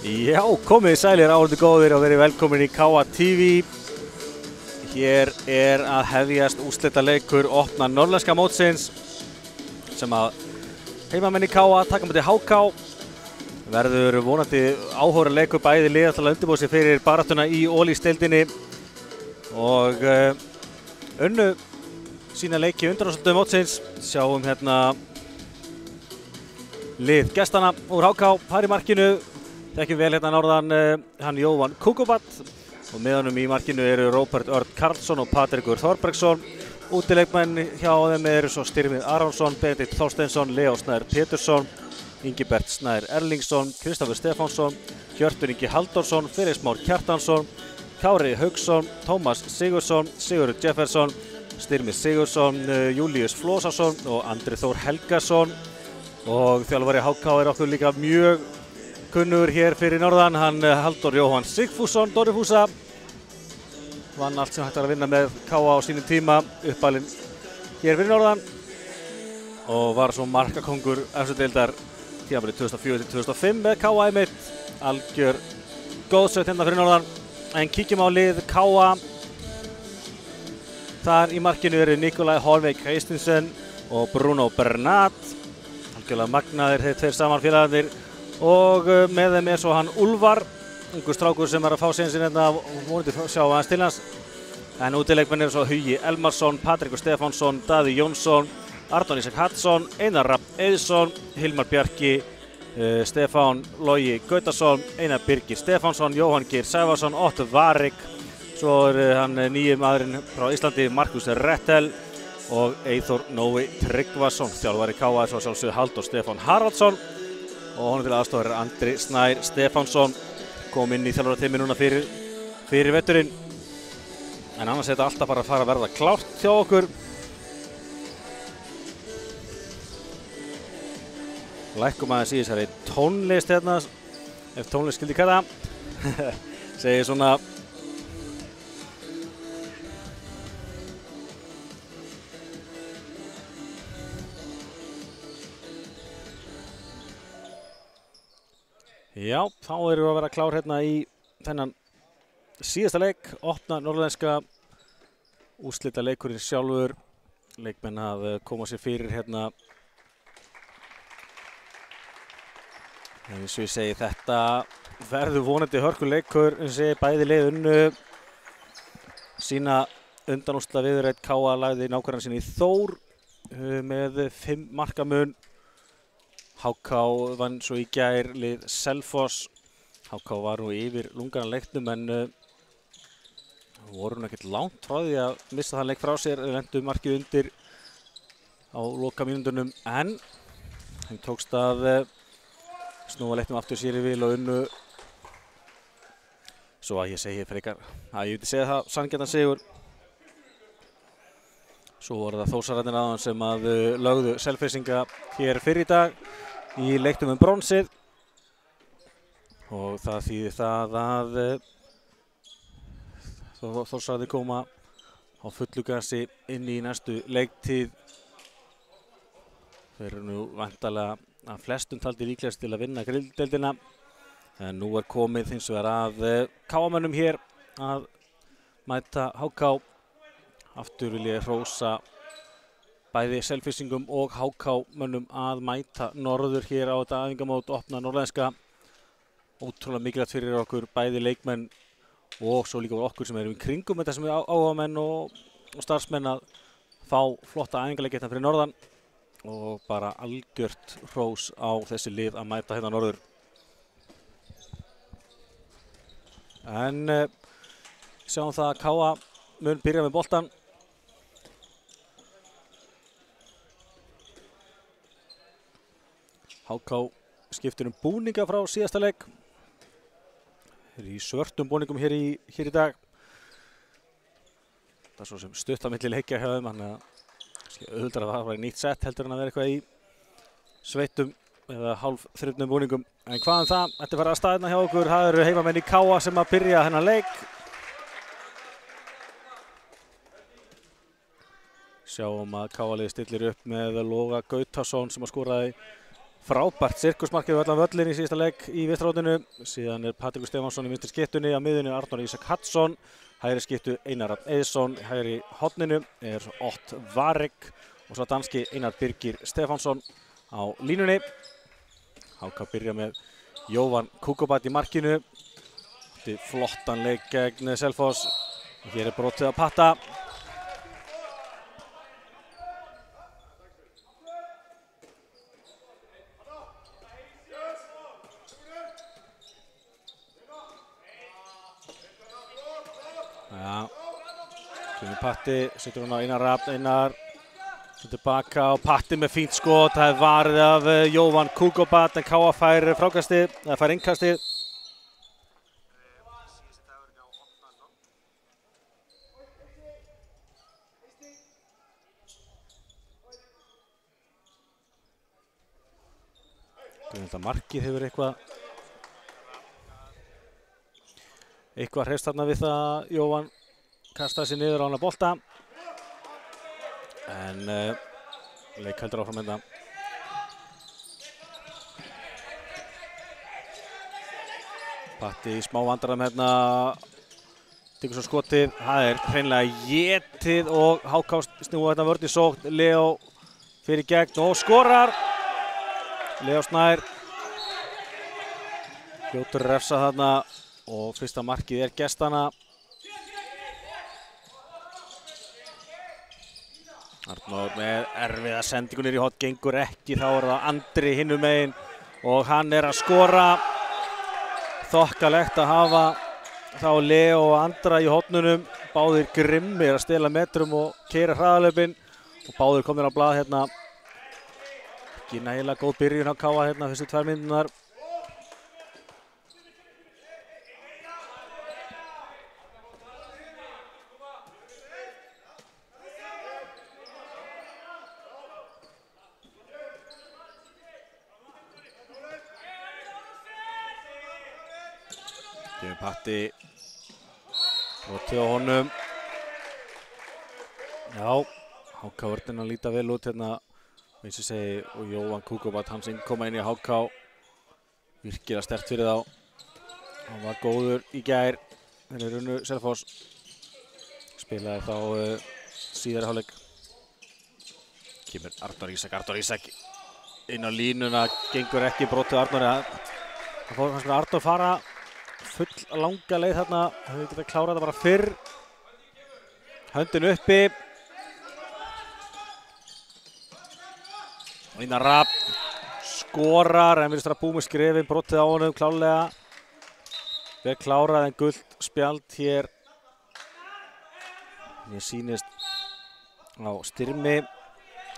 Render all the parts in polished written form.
Já, komið sælir áhorfendur góðir og verið velkomin í KA TV. Hér að hefjast úrslitaleikur opna norðlenska mótsins sem að heimamenn í KA taka móti HK. Verður vonandi áhorfendaleikur bæði lið til að undirbúa sig fyrir baráttuna í Ólís-deildinni og unnu sína leiki í undanúrslitum mótsins. Sjáum hérna lið gestana úr HK, par í markinu. Þekkjum vel hérna norðan hann Jóhann Kukubat og með honum í markinu eru Róbert Örn Karlsson og Patrekur Þorbergsson. Útileikmenn hjá þeim eru svo Styrmir Aronsson, Benedikt Þorsteinsson, Leó Snær Pétursson, Ingibert Snær Erlingsson, Kristoffer Stefánsson, Hjörtur Ingi Halldórsson, Felix Már Kjartansson, Kári Hauksson, Tómas Sigurðsson, Sigurður Jefferson, Styrmir Sigurðsson, Júlíus Flósason og Andri Þór Helgason. Og þjálfari HK er okkur líka mjög kunnur hér fyrir norðan, hann Halldór Jóhann Sigfússon, Dórifúsa. Vann allt sem hægt var að vinna með KA á sínum tíma, uppalinn hér fyrir norðan. Og var svo markakongur efstu-deildar tímabilið 2004-2005 með KA einmitt. Algjör góðsveit hérna fyrir norðan. En kíkjum á lið KA. Þar í markinu eru Nikolaj Holveig Kristensen og Bruno Bernat. Algjörlega magnaðir þeir tveir saman félagarnir. Og með þeim svo hann Úlfar, ungur strákur sem að fá sénsinn hérna og vonandi sjá aðeins til hans. En útileikmenn eru svo Hugi Elmarsson, Patrekur Stefánsson, Daði Jónsson, Arnór Ísak Hallsson, Einar Rafn Eiðsson, Hilmar Bjarki, Stefán Logi Gautason, Einar Birgir Stefánsson, Jóhann Geir Sævarsson, Otto Varik. Svo hann nýji maðurinn frá Íslandi, Markus Rettel og Eyþór Nói Tryggvason. Þjálfari KA svo sjálfsögðu Halldór Stefán Haraldsson. Og honum til aðstofar Andri Snær Stefánsson, kom inn í þjálfarateymið núna fyrir veturinn. En annars þetta alltaf bara að fara að verða klárt hjá okkur. Lækkum aðeins í þessari tónlist hérna, ef tónlist skildi kalla. Segir svona Já, þá erum við að vera klár hérna í þennan síðasta leik, opna norðlenska úrslita leikurinn sjálfur. Leikmenn að koma sér fyrir hérna. Eins og ég segi, þetta verður vonandi hörkuleikur, eins og ég bæði lið unnu sína undanúrsliта viðureign. KA lagði nákvæmlega sín í Þór með 5 marka mun. HK vann svo í gær lið Selfoss. HK var nú yfir lungan leiknum en voru ekkert langt frá því að missa þann leik frá sér. Lendu markið undir á lokamínúndunum en þeim tókst að snúa leiknum aftur sér í vil og unnu. Svo að ég segi frekar að ég myndi segja það sanngjarnan sigur. Svo voru það Þórsararnir áðan sem að lögðu Selfyssinga hér fyrr í dag í leiknum bronsið. Og það þýðir það að Þórsararnir koma á fullu gasi inn í næstu leiktíð. Þeir eru nú væntanlega að flestum taldir líklegast til að vinna grilldeildina. En nú komið hins vegar að KA-mönnum hér að mæta HK. Aftur vil ég hrósa bæði Selfyssingum og HK-mönnum að mæta norður hér á þetta æfingamót opna norðlenska. Ótrúlega mikilvægt fyrir okkur, bæði leikmenn og svo líka okkur sem erum í kringum þetta sem er áhugamenn og starfsmenn að fá flotta æfingaleiki hérna fyrir norðan. Og bara algjört hrós á þessi lið að mæta hérna norður. En sjáum það að KA mun byrja með boltan. HK skiptir búninga frá síðasta leik. Þeir eru í svörtum búningum hér í dag. Það er svo sem stutt á milli leikja hjá þeim, þannig að auðvitað að það var nýtt sett heldur en að vera eitthvað í sveittum eða hálfþrifnum búningum. En hvað það? Þetta er farið að staðina hjá okkur. Það eru heimamenn í KA sem að byrja þennan leik. Sjáum að KA-liðið stillir upp með Loga Gautason sem að skoraði Frábært sirkusmarkið við allan völlin í síðasta leik í vinstri síðan Patrekur Stefánsson í vinstri skyttunni, á miðjunni Arnór Ísak Hallsson, hægri skyttu Einar Rafn Eiðsson, hægri horninu Ott Varek og svo danski Einar Birgir Stefánsson á línunni. HK byrja með Jóvan Kukobat í markinu, flottan leik gegn Selfoss og hér brotið að Patta. Patti setur hún á Einar Rafn, Einar tilbaka og Patti með fínt skot, það varið af Jóvan Kukobat en KA fær frákastið, eða fær innkastið. Þetta markið hefur eitthvað hreifst þarna við það Jóvan kastaði sér niður á hana bolta en leik heldur áfram þetta. Patti í smá vandræðum hérna, tekur svo skotið, það hreinlega étið og HK snúa þetta vörn í sókn, Leo fyrir gegn og skorar. Leo Snær fljótur refsa þarna og fyrsta markið gestana. Arnór með erfiða sendingunir í hot, gengur ekki, þá það Andri hinum megin og hann að skora. Þokkalegt að hafa þá Leo og Andra í hotnunum, báðir grimmir að stela metrum og keyra hraðalaupin og báðir komnir á blað hérna. Ekki nægilega góð byrjun á KA hérna fyrstu 2 mínúturnar. Patti brotið á honum. Já, HK vörnin að líta vel út hérna eins og segi og Jóvan Kukobat hans innkoma inn í HK virkilega sterkt fyrir þá. Hann var góður í gær, þeir unnu Selfoss, spilaði þá síðari hálfleik. Kemur Arnór Ísak inn á línuna, gengur ekki, brotið Arnóri. Það fór kannski Arnór fara full langa leið þarna, hefur getað klárað þetta bara fyrr. Höndin uppi. Einar Rafn skorar en virðist vera búið með skrefin, brotið á honum klárlega. Vel klárað en gult spjald hér. Mér sýnist á Styrmi.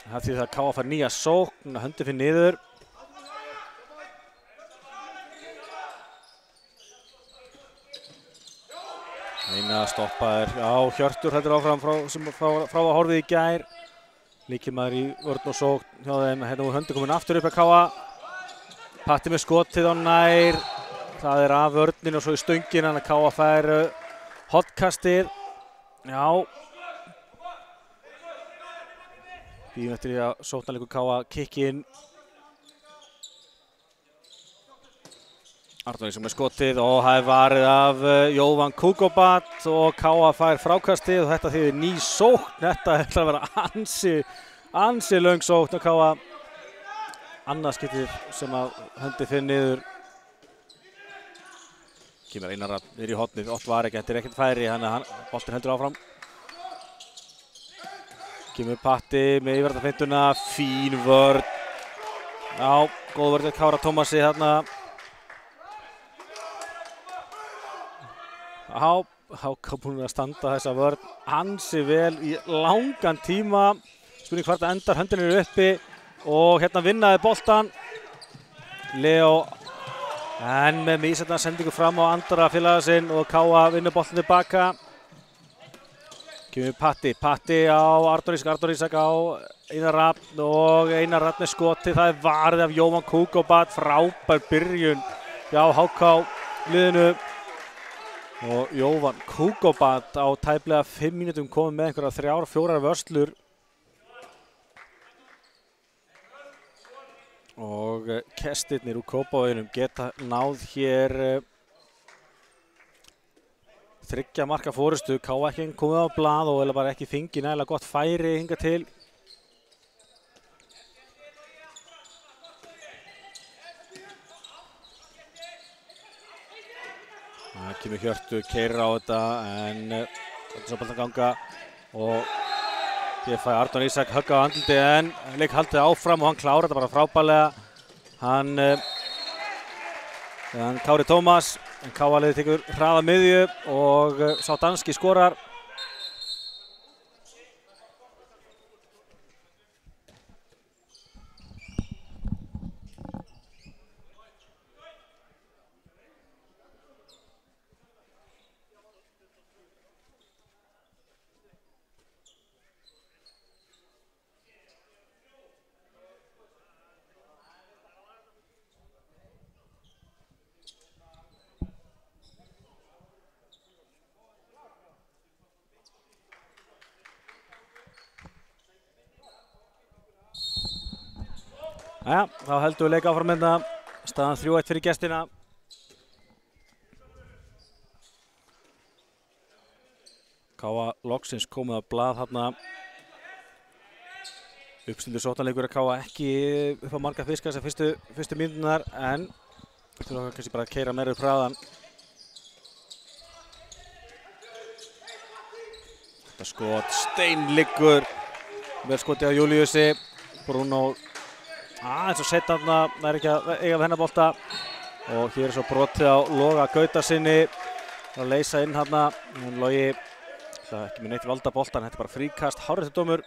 Það því það KA fær nýja sókn, höndin fyrir niður. Eina stoppaður á Hjörtur heldur áfram frá að horfið í gær. Lykilmaður í vörn og sókn hjá þeim, hérna úr höndi komin aftur upp að KA. Patti með skotið á nær, það af vörnin og svo í stöngin, hann að KA fær hotkastið. Já. Bíðum eftir því að sóknarleikur KA kikki inn. Arnór Ísak með skotið og það varið af Jóvan Kukobat og KA fær frákastið og þetta þýðir ný sókn. Þetta ætlar að vera ansi löng sókn og KA annað skiptið sem að höndi fyrir niður. Kemur Einar Rafn niður í hornið, Ott Varek, þetta ekkert færi, boltinn heldur áfram. Kemur Patti með yfirvartafintuna, fín vörn. Já, góð vörn til Kára Tómasi þarna. HK búinn að standa þessa vörn ansi vel í langan tíma. Spurning hvort það endar, höndin uppi og hérna vinnaði boltan. Leo en með mísendna sendingu fram á Andra félaga sinn og KA vinnur boltin tilbaka. Kemur Patti á Arnór Ísak á Einar Rafn og Einar Rafn með skotið. Það varið af Jóvan Kukobat, frábær byrjun hjá HK liðinu. Og Jóvan Kukobat á tæplega 5 mínútum komið með einhverja 3-4 vörslur. og kestirnir úr Kópavoginum geta náð hér 3 marka forystu. K.A. ekki komið á blað og eða bara ekki fengið nægilega gott færi hingað til. Það kemur Hjörtur, keyrir á þetta en þetta er svo boltan ganga og ég fæ Arnór Ísak högg á andliti en leik haldið áfram og hann klárar þetta bara frábærlega. Hann Kári Tómas, en K.A. tekur hraða miðju og sá danski skorar. Jæja, þá heldum við leik áfram hérna. Staðan 3-1 fyrir gestina. K.A. loksins komið að blað þarna. Uppstildur sóknarleikur að K.A. ekki upp á marga fiska þessar fyrstu mínúturnar en þurfa kannski bara að keyra meira upp hraðan. Þetta skot steinliggur. Vel skotið á Júlíusi. Bruno eins og sett þarna, það er ekki að eiga við hennar bolta og hér er svo brotið á Loga Gautasinni að leysa inn þarna en Logi það ekki með neitt valda boltan, þetta er bara fríkast, hárréttudómur.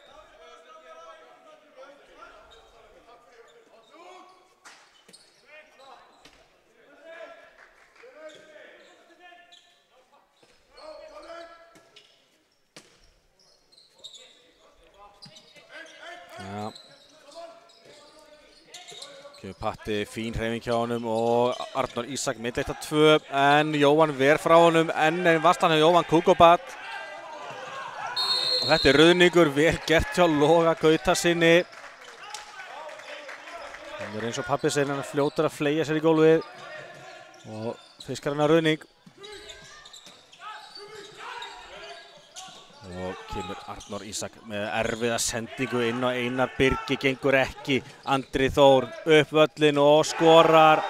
Patti, fín hreyfing hjá honum og Arnór Ísak mitt 1-2 en Jóhann ver frá honum en varslan hjá Jóhann Kukobat og þetta er ruðningur vel gert hjá Loga Gautasinni. Hann er eins og pabbi segir, hann fljótur að fleygja sér í gólfið og fiskar hann að ruðning og kemur Arnór Ísak með erfiða sendingu inn á Einar Birgi, gengur ekki. Andri Þór upp völlin og skorar.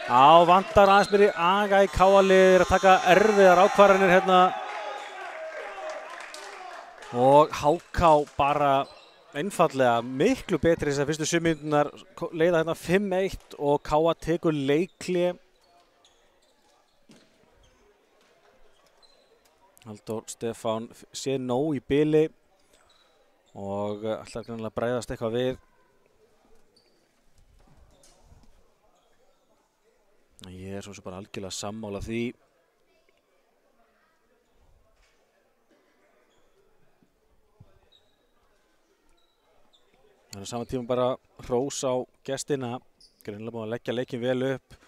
Vantar aðeins meiri aga í K.A. að taka erfiðar ákvarðanir hérna. Og HK bara einfallega miklu betri þessar fyrstu 7 mínúturnar, leiða hérna 5-1 og K.A. tekur leikhlé. Halldór Stefán sé nóg í bili og ætlar greinilega að bregðast eitthvað við. Ég er svo sem bara algjörlega sammála því. Það er á sama tíma bara hrós á gestina. Greinilega búin að leggja leikinn vel upp.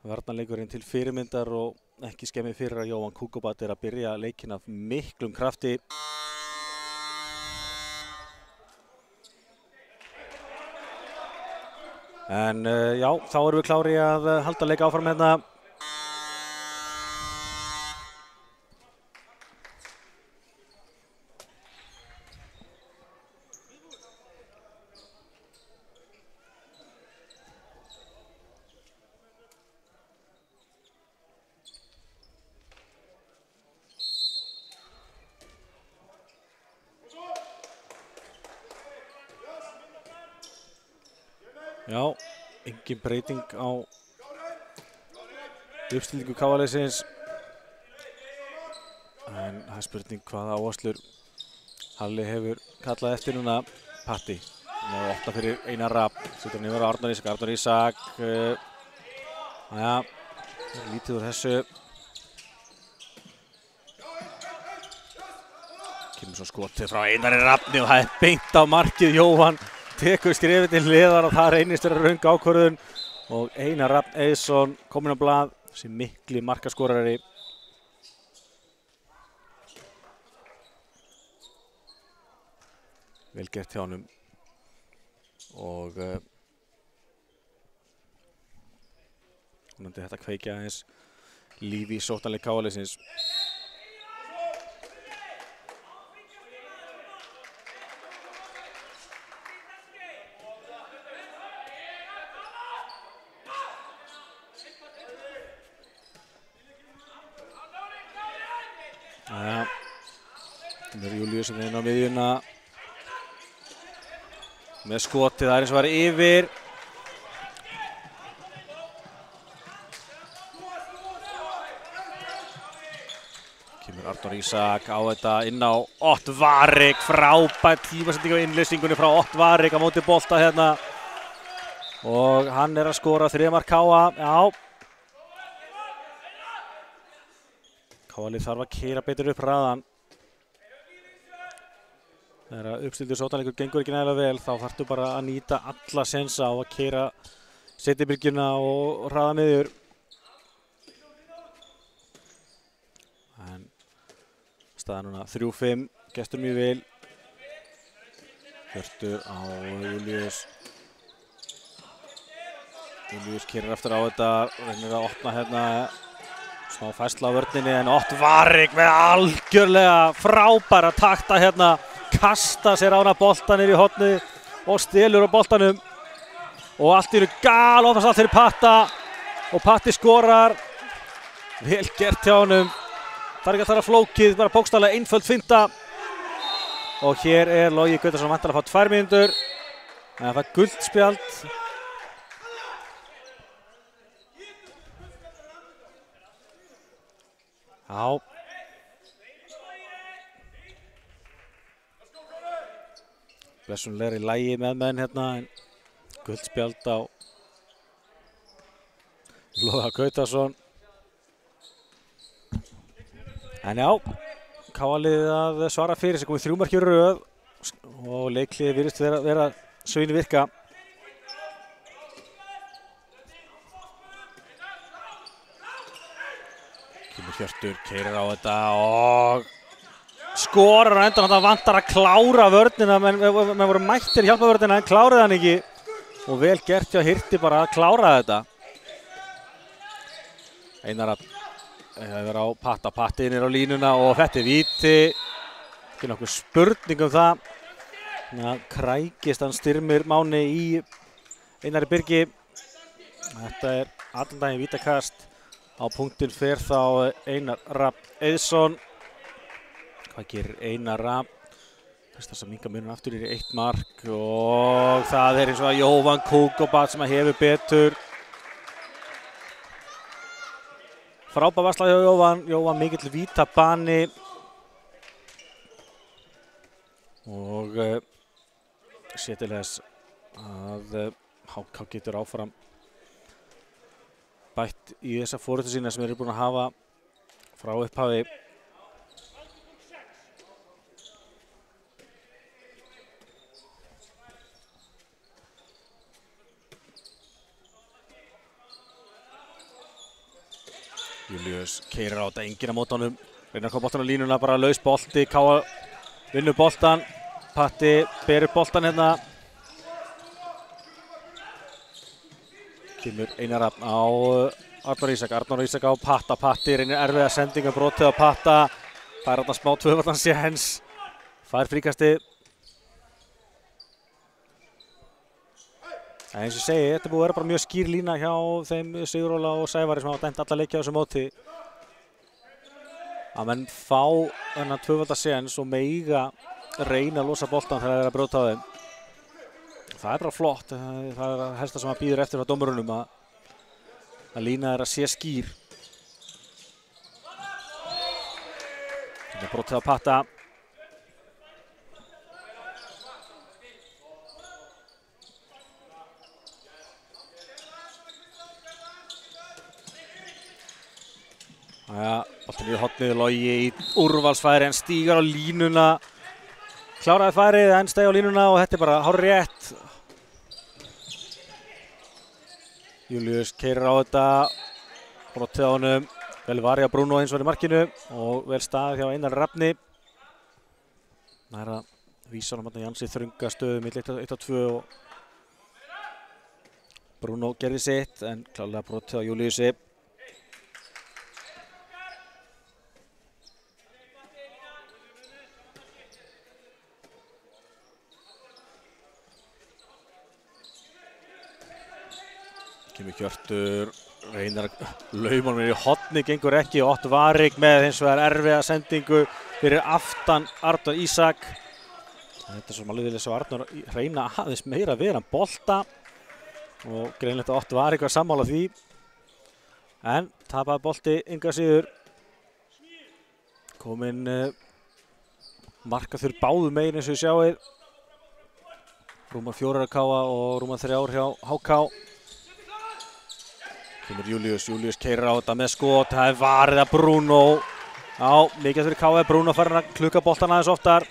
Varnarleikurinn til fyrirmyndar og ekki skemmið fyrir að Jóhann Kukobat er að byrja leikinn af miklum krafti. En já, þá erum við klári að halda leik áfram hérna. Já, engin breyting á uppstillingu K.A.-liðsins. En það er spurning hvaða áherslur Halli hefur kallað eftir núna. Patti með opna fyrir Einar Rapp. Setur hann yfir á Arnór Ísak. Arnór Ísak. Lítið úr þessu. Kemur svo skotið frá Einari Rappni og það er beint á markið. Jóhann tekur skrefið til hliðar og það reynist vera röng ákvörðun og Einar Rafn Eiðsson kominn á blað, þessi mikli markaskorari. Vel gert hjá honum og þetta kveikja aðeins lífi í sóknarleik KR-liðsins. Það er Júlíus sem er inn á miðjuna með skotið, það er eins og var yfir. Kemur Arnór Ísak á þetta inn á Ottvarik, frábær tímasending á innleysingunni frá Ottvarik á móti bolta hérna. Og hann er að skora 3 mark KA, já. KA-lið þarf að keyra betur upp hraðan. Þegar uppstildur sóknarleikur gengur ekki nægilega vel, þá þarftu bara að nýta alla sensa á að keyra setjubyrgjuna og hraða miðjur. En staðan núna 3-5, gestur mjög vel. Hjörtur á Júlíus. Júlíus keyrir aftur á þetta, reynir að opna hérna. Smá færsla á vörninni en Ottvarik með algjörlega frábæra takta hérna. Kasta sér á hana boltan yfir í hornið og stelur á boltanum. Og allt í einu galopnast fyrir Patta og Patti skorar. Vel gert hjá honum. Það er ekki að það er flókið, bara bókstaflega einföld finta. Og hér er Logi Gautason væntanlega að fá 2 mínútur. En það er gult spjald. Já. Blessunlega í lagi með menn hérna, en gult spjald á Loga Gautason. En já, KA-liðið að svara fyrir sig, komið 3 mark í röð og leikliðið virðist vera svínu virka. Kemur Hjörtur, keyrir á þetta og skorar á endan. Það vantar að klára vörnina, menn voru mættir hjálpa vörnina en kláraði hann ekki. Og vel gert hjá Hirti bara að klára þetta. Einar að vera á Patta, Patti inn á línuna og þetta er víti. Ekki nokkuð spurning um það. Krækist hann Styrmir Máni í Einari Birgi. Þetta er allan daginn vítakast. Á punktinn fer þá Einar Rafn Eiðsson. Hvað gerir Einar Rafn? Þess að minnka munum aftur í 1 mark og það er eins og að Jóvan Kukobat sem að hefur betur. Frábær varsla hjá Jóvan mikill vítabani. Og sé til þess að HK getur áfram bætt í þessa forréttu sína sem þeir eru búin að hafa frá upphafi. Júlíus keyrir á þetta, enginn á móti honum. Reynir að koma boltan á línuna, bara laus bolti. KA vinnur boltan. Patti ber upp boltan hérna. Kemur Einar Rafn á Arnór Ísak á Patta. Patti reynir erfiða sendingu, brotið á Patta. Fær þarna smá tvöfaldan séns. Fær fríkastið. En eins og ég segi, þetta búið að vera bara mjög skýr lína hjá þeim Sigur Óla og Sævari sem hafa dæmt alla leiki á þessu móti. Að menn fá þennan tvöfaldan séns og meiga reyna að losa boltan þegar það er að brjóta á þeim. Það er bara flott, það er að helsta sem að býður eftir frá dómurunum að lína er að sé skýr. Þetta er brotið á Patta. Boltinn í hornið, Logi í úrvalsfæri en stígar á línuna. Kláraði færið en steig á línuna og þetta er bara hárrétt. Júlíus keyrir á þetta, brotið á honum. Vel varið á Bruno eins og í markinu og vel staðið hjá Einar Rafni. Það er að vísa honum Jansi þrönga stöðum í 1-2 og Bruno gerði sitt en klárlega brotið á Júlíusi. Kemur Hjörtur, reynir að lauma hann í horni, gengur ekki. Ott Varik með hins vegar erfiða sendingu fyrir aftan Arnór Ísak. Þetta er sem alveg vilja svo Arnór reyna aðeins meira við hann bolta og greinlegt að Ott Varik var sammála því. En tapaði bolti enga síður. Kominn markaþurr báðum megin eins og við sjáið. Rúmar 4 að KA og rúmar 3 hjá HK. Kemur Júlíus keyrir á þetta með skot, það er varið að Bruno. Já, mikið fyrir KF, Bruno farin að klukka boltan aðeins oftar.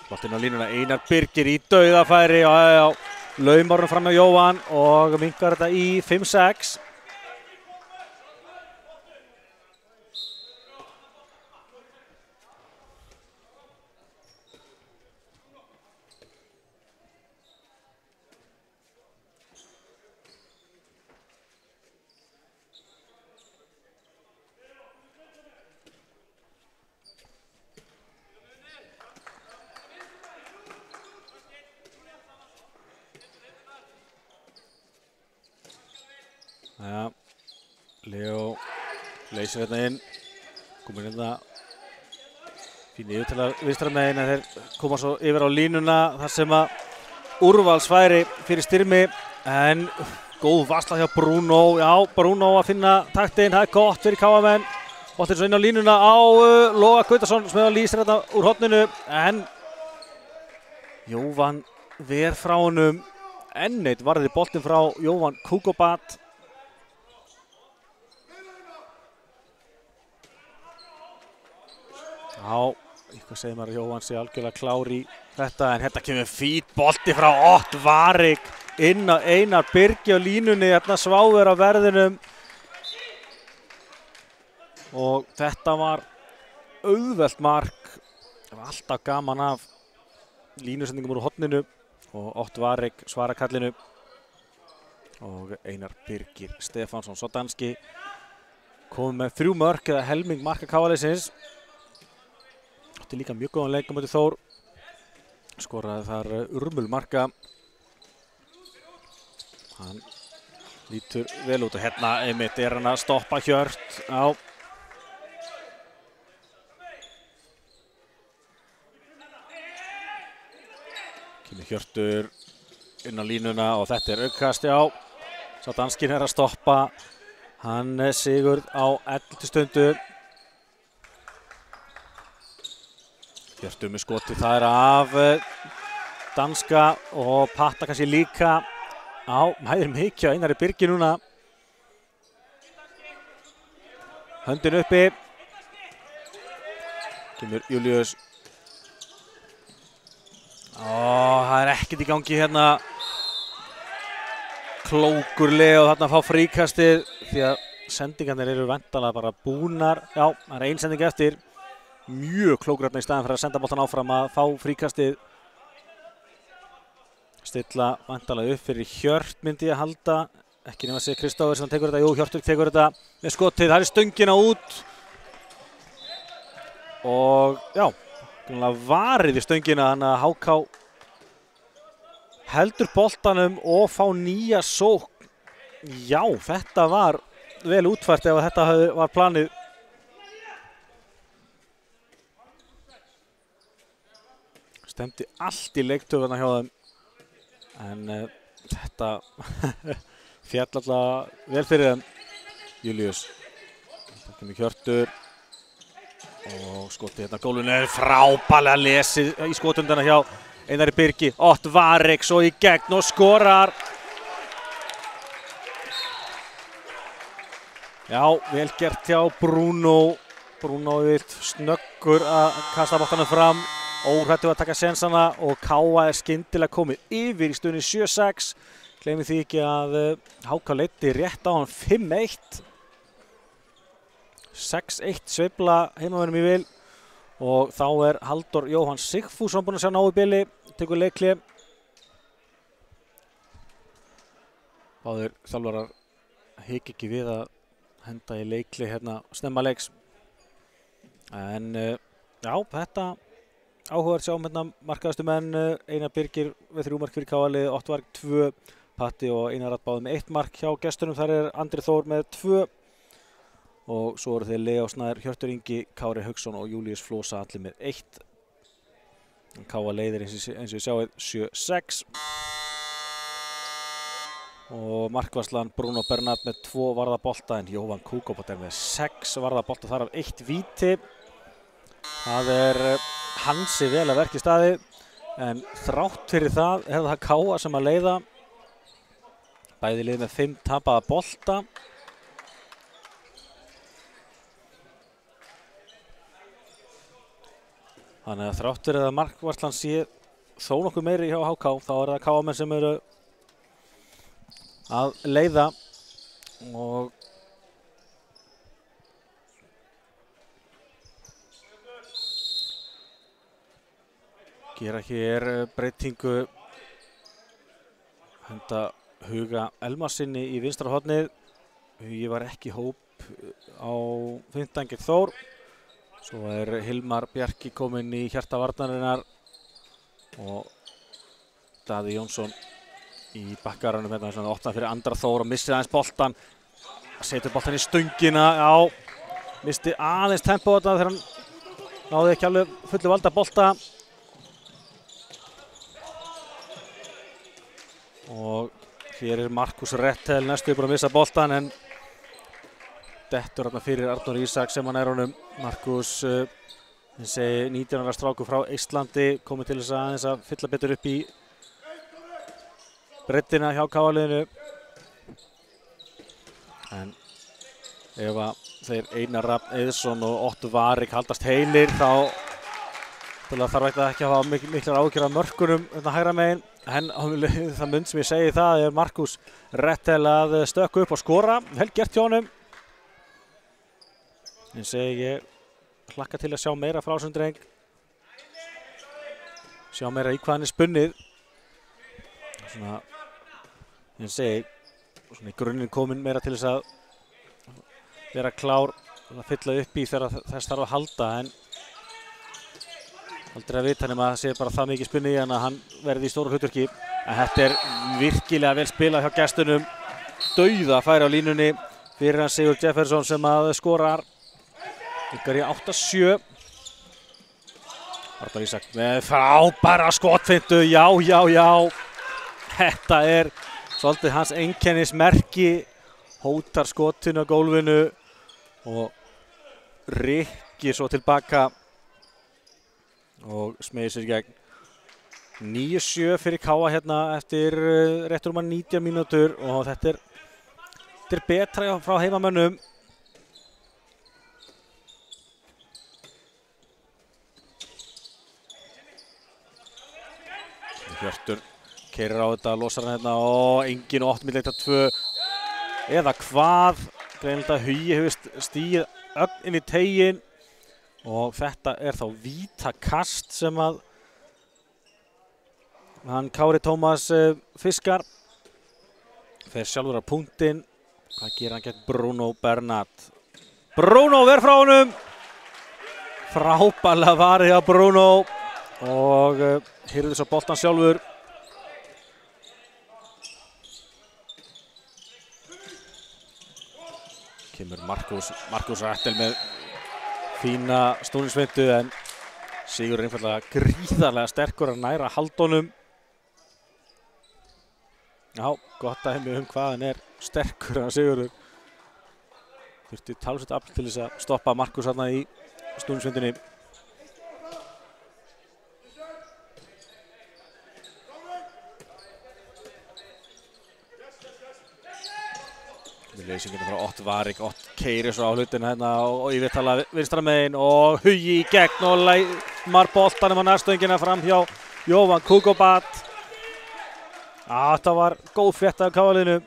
Boltinn á línuna, Einar Birgir í dauðafæri, já, laumar hann fram með Jóhann og minkar þetta í 5-6. Ja, Leo leysir hérna inn, komur hérna fín yfir til að vinstra megin en þeir koma svo yfir á línuna þar sem að úrvalsfæri fyrir Styrmi en góð varsla hjá Bruno, já Bruno að finna taktinn, það er gott fyrir KF-menn. Boltinn svo inn á línuna á Loga Gautason sem lýsir þetta úr horninu en Jóhann ver frá honum, enn eitt varði boltinn frá Jóhann Kukobat. Já, eitthvað segir maður að Jóhann sé algjörlega klár í þetta en hérna kemur fít bolti frá Ott Varik inn á Einar Birgi á línunni, hérna sváður á verðinum og þetta var auðvelt mark. Það var alltaf gaman af línusendingum úr horninu og Ott Varik svara kallinu og Einar Birgir Stefánsson svo danski komið með 3 mörk eða helming marka KF-liðsins. Átti líka mjög góðan leik á móti Þór, skoraði þar urmulmarka. Hann lítur vel út og hérna einmitt er hann að stoppa Hjört. Já. Kemur Hjörtur inn á línuna og þetta er aukast, já. Sá danskinn er að stoppa. Hann Sigurð á 11. stundu. Hjörtur með skoti, það er af danska og Patta kannski líka. Já, mæðir mikið á Einari Birgi núna. Höndin uppi. Kemur Júlíus. Það er ekkert í gangi hérna. Klókurlega og þarna fá fríkastið því að sendingarnir eru væntanlega bara búnar. Já, það er ein sending eftir. Mjög klókur hérna í staðin fyrir að senda boltan áfram að fá fríkastið. Stilla væntanlega upp fyrir Hjört myndi ég halda. Ekki nema að segja Kristófur sem tekur þetta. Jú, Hjörtur tekur þetta með skotið. Það er stöngina út. Og já, varið í stöngina þannig að HK heldur boltanum og fá nýja sókn. Já, þetta var vel útfært ef þetta var planið. Stemdi allt í leiktöfuna hjá þeim. En þetta fjall alltaf vel fyrir þeim. Júlíus. Það kemur Hjörtur. Og skotið hérna gólfinu er frábærlega lesið í skotundana hjá Einari Birgi. Ott Varik svo í gegn og skorar. Já, vel gert hjá Bruno. Bruno snöggur að kasta boltanum fram. Óhrættur að taka sensana og KA er skyndilega komið yfir í stöðunni 7-6. Gleymið því ekki að HK leiddi rétt á hann 5-1. 6-1 sveifla heimamönnum í vil og þá er Halldór Jóhann Sigfússon búinn að sjá ná í bili, tekur leikli Báðir þjálfarar hika ekki við að henda í leikli hérna snemma leiks. En já, þetta áhugavert sjáum hérna markaðustu menn. Einar Birgir með 3 mark fyrir KA-liðið, Ottvar 2, Patti og Einar Radd báðir með 1 mark hjá gestunum. Þar er Andri Þór með 2 og svo eru þeir Leo Snær, Hjörtur Ingi, Kári Hauksson og Júlíus Flósa allir með 1. KA leiðir eins og við sjáum 7-6 og markvarslan Bruno Bernat með 2 varðabolta en Jóvan Kukobat er með 6 varðabolta, þar af 1 víti. Það er hansi vel að verki staðið en þrátt fyrir það er það KA sem að leiða. Bæði lið með 5 tapaða bolta. Þannig að þrátt fyrir að markvarslan sé þó nokkuð meiri hjá HK, þá er það KA-menn sem eru að leiða og gera hér breytingu, henda Huga Elmarsinni í vinstra hornið. Hugi var ekki í hóp á 15 gegn Þór. Svo er Hilmar Bjarki kominn í hjarta varnarinnar og Daði Jónsson í bakkaranum hérna sem opnar fyrir Andra Þór og missir aðeins boltan. Setur boltan í stöngina, já, misti aðeins tempo þetta þegar hann náði ekki alveg fullu valda bolta. Og hér er Markus Rettel næstu búinn að missa boltan en dettur hérna fyrir Arnór Ísak sem hann er honum. Markus, þessi 19 ára strákur frá Eistlandi, komið til þess að aðeins að fylla betur upp í breiddina hjá KA-liðinu. En ef að þeir Einar Rafn Eiðsson og Otto Varik haldast heilir þá þarf ekki að hafa miklar áhyggjur af mörkunum hérna hægra megin. En það mynd sem ég segi það er Markus Rettel að stökka upp og skora. Vel gert hjá honum. Ég segi ég hlakka til að sjá meira frá þessum dreng. Sjá meira í hvað hann er spunnið. Svona, ég segi, svona í grunninn kominn meira til þess að vera klár að fylla upp í þegar þess þarf að halda. En aldrei að vita nema að það sé bara það mikið spunnið í hann að hann verði í stóru hlutverki. En þetta er virkilega vel spilað hjá gestunum. Dauða færi á línunni fyrir hann Sigurd Jefferson sem að skorar. Ykkur í 8-7. Arnór Ísak með frábæra skotfintu, já. Þetta er svolítið hans einkennismerki. Hótar skotinu á gólfinu og rykkir svo tilbaka og smeygir sér í gegn. 9-7 fyrir KA hérna eftir rétt rúmar 19 mínútur og þetta er betra frá heimamönnum. Hjörtur keyrir á þetta, losar hann hérna og engin 8 milli 2 eða hvað. Greinilega Hugi hefur stigið ögn inn í teiginn og þetta er þá vítakast sem að hann Kári Tómas fiskar. Fer sjálfur á punktinn. Hvað gerir hann gegn Bruno Bernat? Bruno verð frá honum. Frábærlega varið hjá Bruno og hirður svo boltan sjálfur. Kemur Markus Rettel með fína snúningsvindu en Sigur er einfaldlega gríðarlega sterkur að næra haldunum. Já, gott dæmi hvað hann er sterkur að Sigurður. Þurfti talsvert afl til þess að stoppa Markus þarna í snúningsvindunni. Leysingina frá Ott Varik, Ott keyrir svo á hlutina hérna og yfirtala vinstra megin og Hugi í gegn og læmar boltanum á nærstöngina fram hjá Jóvan Kukobat. Þetta var góð frétta af KA-liðinu.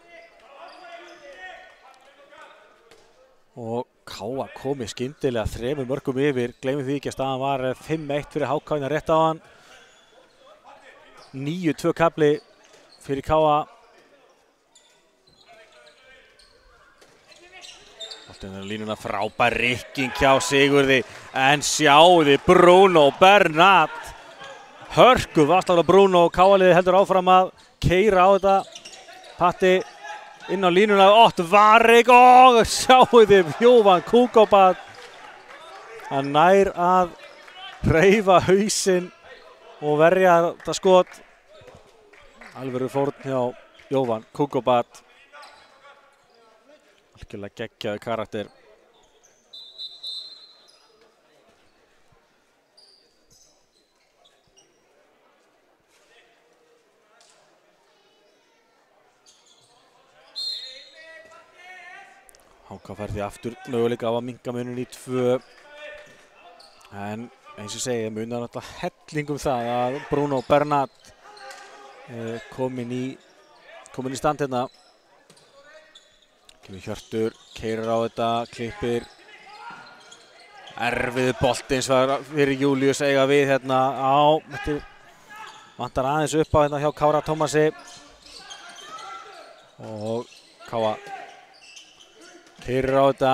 Og KA komið skyndilega 3 mörkum yfir, gleymum því ekki að staðan var 5-1 fyrir HK rétt á hann. 9-2 kafli fyrir KA. Boltinn er línuna, frábær rykking hjá Sigurði, en sjáðu Bruno Bernat. Hörku vasslar á Bruno, KA-liðið heldur áfram að keyra á þetta. Patti inn á línuna, Ott Varrik og sjáðu Jóvan Kukobat. Hann nær að hreyfa hausinn og verja þetta skot. Alvöru fórn hjá Jóvan Kukobat. Algjörlega geggjaður karakter. HK fær því aftur möguleika á að minnka munin í 2. En eins og segja, munar náttúrulega hellingum það að Bruno Bernat komin í stand hérna. Kemur Hjörtur, keyrir á þetta, klippir. Erfiður boltinn fyrir Júlíus eiga við hérna á. Vantar aðeins upp á hérna hjá Kára Tómasi. Og Káa keyrir á þetta.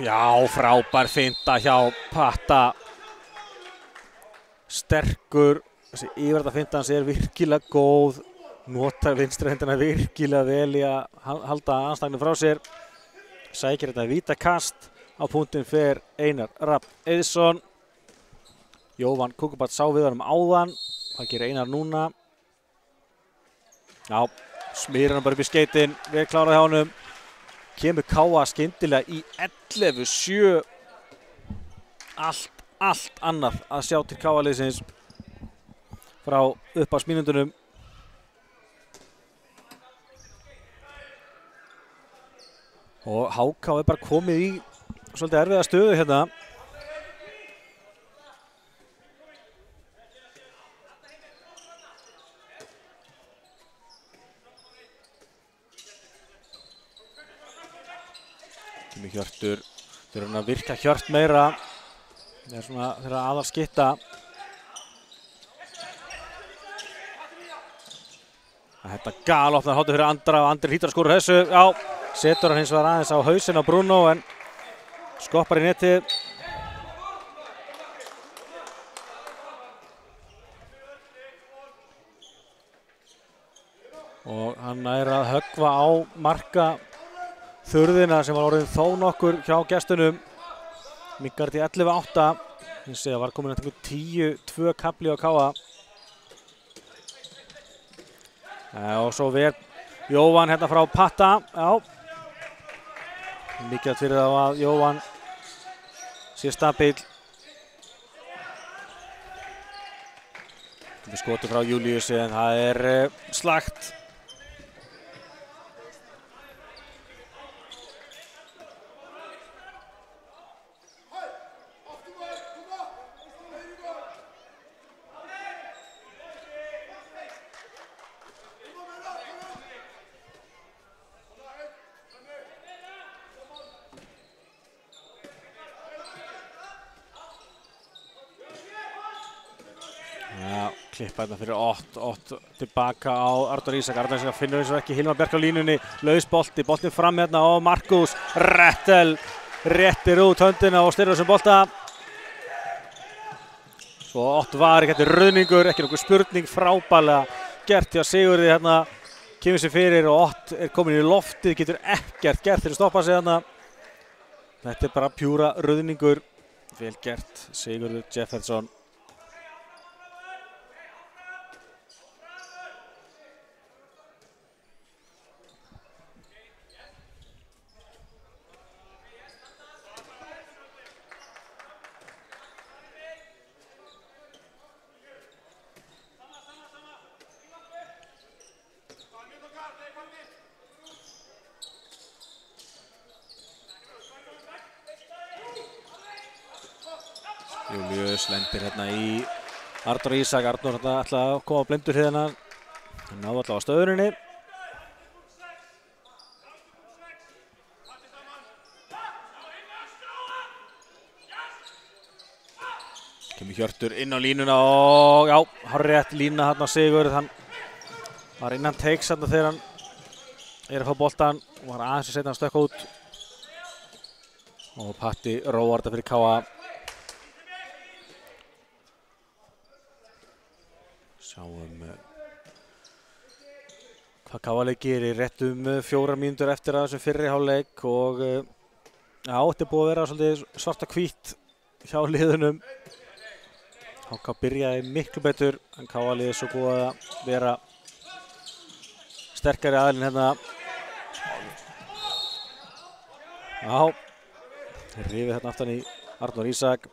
Já, frábær finta hjá Patta. Sterkur, þessi yfirrætta finta hans er virkilega góð. Notar vinstri hendina virkilega vel í að halda anstæðinu frá sér. Sækir þetta vítakast. Á punktinn fer Einar Rafn Eiðsson. Jóvan Kukobat sá við honum áðan. Hvað gerir Einar núna? Já, smýrir hann bara upp í skeytin. Vel klárað hjá honum. Kemur KA skyndilega í 11-7. Allt annað að sjá til KA-liðsins frá upphafsmínútunum. Og HK er bara komið í svolítið erfiða stöðu hérna. Kemur Hjörtur, þurfa hann að virka Hjört meira. Það er svona þeirra aðal skytta. Þetta galopnar hóttu fyrir Andra og Andri hlýtur að skora þessu. Já, setur hann hins vegar aðeins á hausinn á Bruno en skoppar í netið. Og hann er að höggva á marka þurðina sem var orðin þó nokkur hjá gestunum. Minkar til 11-8. Hins vegar var komin að 10-2 kafli á KA. Og svo ver Jóvan hérna frá Patta. Já. Mikilvægt fyrir þá að Jóvan sé stabíl. Skotu frá Júlíusi en það er slakt. Klippa hérna fyrir Ott tilbaka á Arnór Ísak. Arnór Ísak finnur eins og ekki Hilmar Bjark á línunni. Laus boltinn fram hérna og Markus Rettel réttir út höndina og styrir þessum bolta. Svo Ott Varrik, þetta er ruðningur, ekki nokkuð spurning, frábærlega gert hjá Sigurði hérna. Kemur sér fyrir og Ott er komin í loftið, getur ekkert gert til að stoppa sig hérna. Þetta er bara pjúra ruðningur. Vel gert, Sigurður Jefferson. Júlíus lendir hérna í Arnór Ísak. Arnór ætlaði að koma blindur hérna. Hann náði allavega á stöðuninni. Kemur Hjörtur inn á línuna og já, hárrétt lína hérna á Sigurð. Hann var innan teiks hérna þegar hann er að fá boltan og var aðeins að setja hann stökk út. Og Patti róar þetta fyrir Káa. Sjáum hvað Káa gerir rétt 4 mínútur eftir að þessum fyrri hálfleik og já, þetta búið að vera svolítið svarta hvítt hjá liðunum. HK byrjaði miklu betur en Káa liðið svo búið að vera sterkari aðilinn hérna. Já, rifið hérna aftan í Arnór Ísak.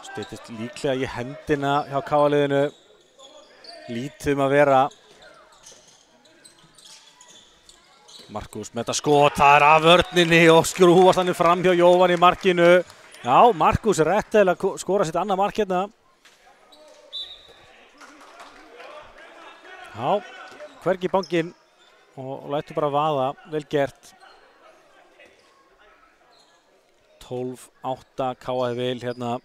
Styttist líklega í hendina hjá Káa liðinu. Lítið að vera. Markus með þetta skot, það af vörninni og skrúfast hann fram hjá Jóvan í markinu. Já, Markus Rettel að skora sitt annað mark hérna. Já, hvergi banginn og lætur bara vaða, vel gert. 12-8, Káa vel hérna.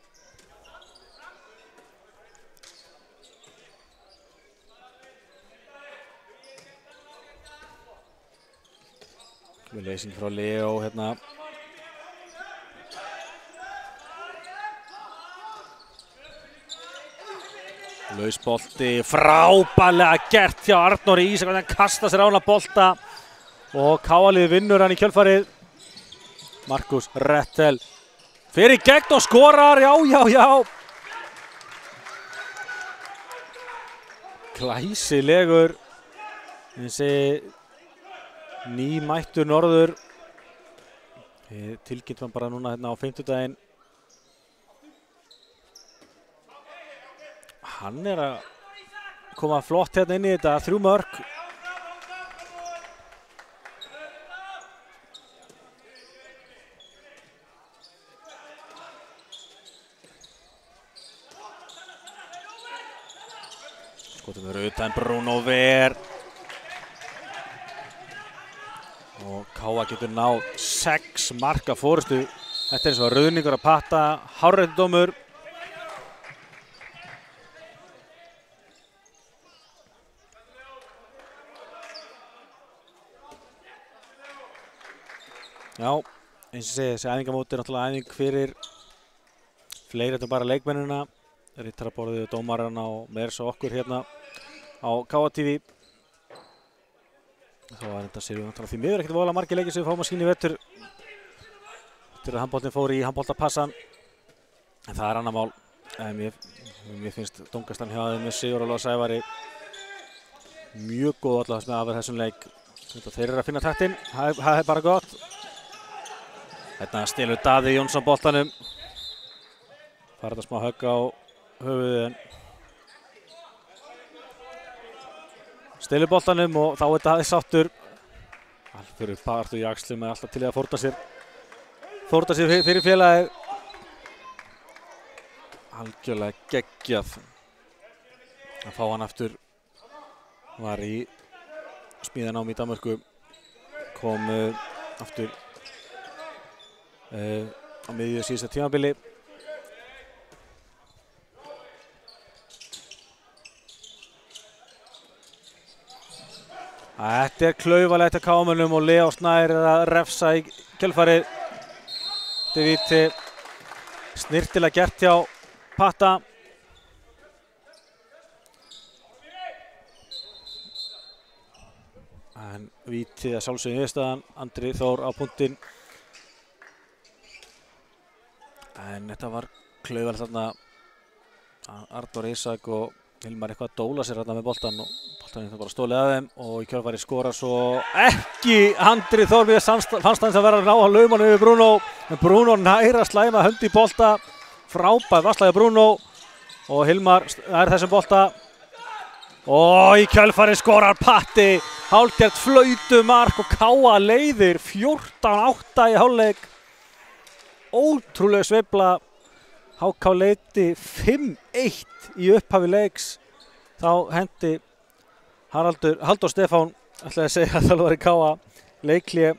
Leysing frá Leo hérna. Lausbolti, frábærlega gert hjá Arnóri Ísak, hann kastar sér á hana bolta og Káa liðið vinnur hann í kjölfarið. Markus Rettel fyrir gegn og skorar, já. Glæsilegur, þessi nýmættur norður. Tilkynnt hann bara núna hérna á 50-daginn. Hann að koma flott hérna inn í þetta, 3 mörk. Skotum við utan Bruno Ver. Og Káa getur náð 6 marka fórustu. Þetta eins og ruðningur að Patta, hárréttudómur. Já, eins og segi, þessi æfingamóti náttúrulega æfing fyrir fleiri en bara leikmennina, rittaraborðið, dómarana og meira svo okkur hérna á Káa TV. Þá var þetta sér við náttúrulega því miður ekkert voðalega margir leikir sem við fáum að sýna í vetur. Eftir að handboltinn fór í handboltapassan. En það annar mál. Mér finnst dómgæslan hjá þeim með Sigurður Sævari mjög góð allavega sem að þessum leik. Þeir að finna taktinn, það bara gott. Þetta stelur Daði Jónsson boltanum. Fara þetta smá högg á höfuðið en stelur boltanum og þá Daði sáttur. Alfur Bartur Jaxlum alltaf til að fórna sér fyrir félagið. Algjörlega geggjað að fá hann aftur. Var í smíðanámi í Danmörku. Kom aftur á miðju síðasta tímabili. Þetta klaufalegt að Káamönnum og Leo Snær að refsa í kjölfarið. Þetta víti snirtilega gert hjá Patta. En víti að sjálfsögðu niðurstaðan, Andri Þór á punktinn. En þetta var klaufalegt þarna. Arnór Ísak og Hilmar eitthvað að dóla sér þarna með boltan og boltaninn það bara stólið að þeim og í kjölfarið skora svo ekki Andri Þór við fannst hans að vera að ná að lauma yfir Bruno. En Bruno næra slæma hönd í bolta. Frábæð vasslæði Bruno og Hilmar er þessum bolta. Og í kjölfarið skorar Patti. Hálfgert flautumark og Káa leiðir 14-8 í hálfleik. Ótrúlega sveifla. HK leiddi 5-1 í upphafi leiks. Þá hendi Halldór Stefán, ætlaði að segja að það var í Káa, leikhlé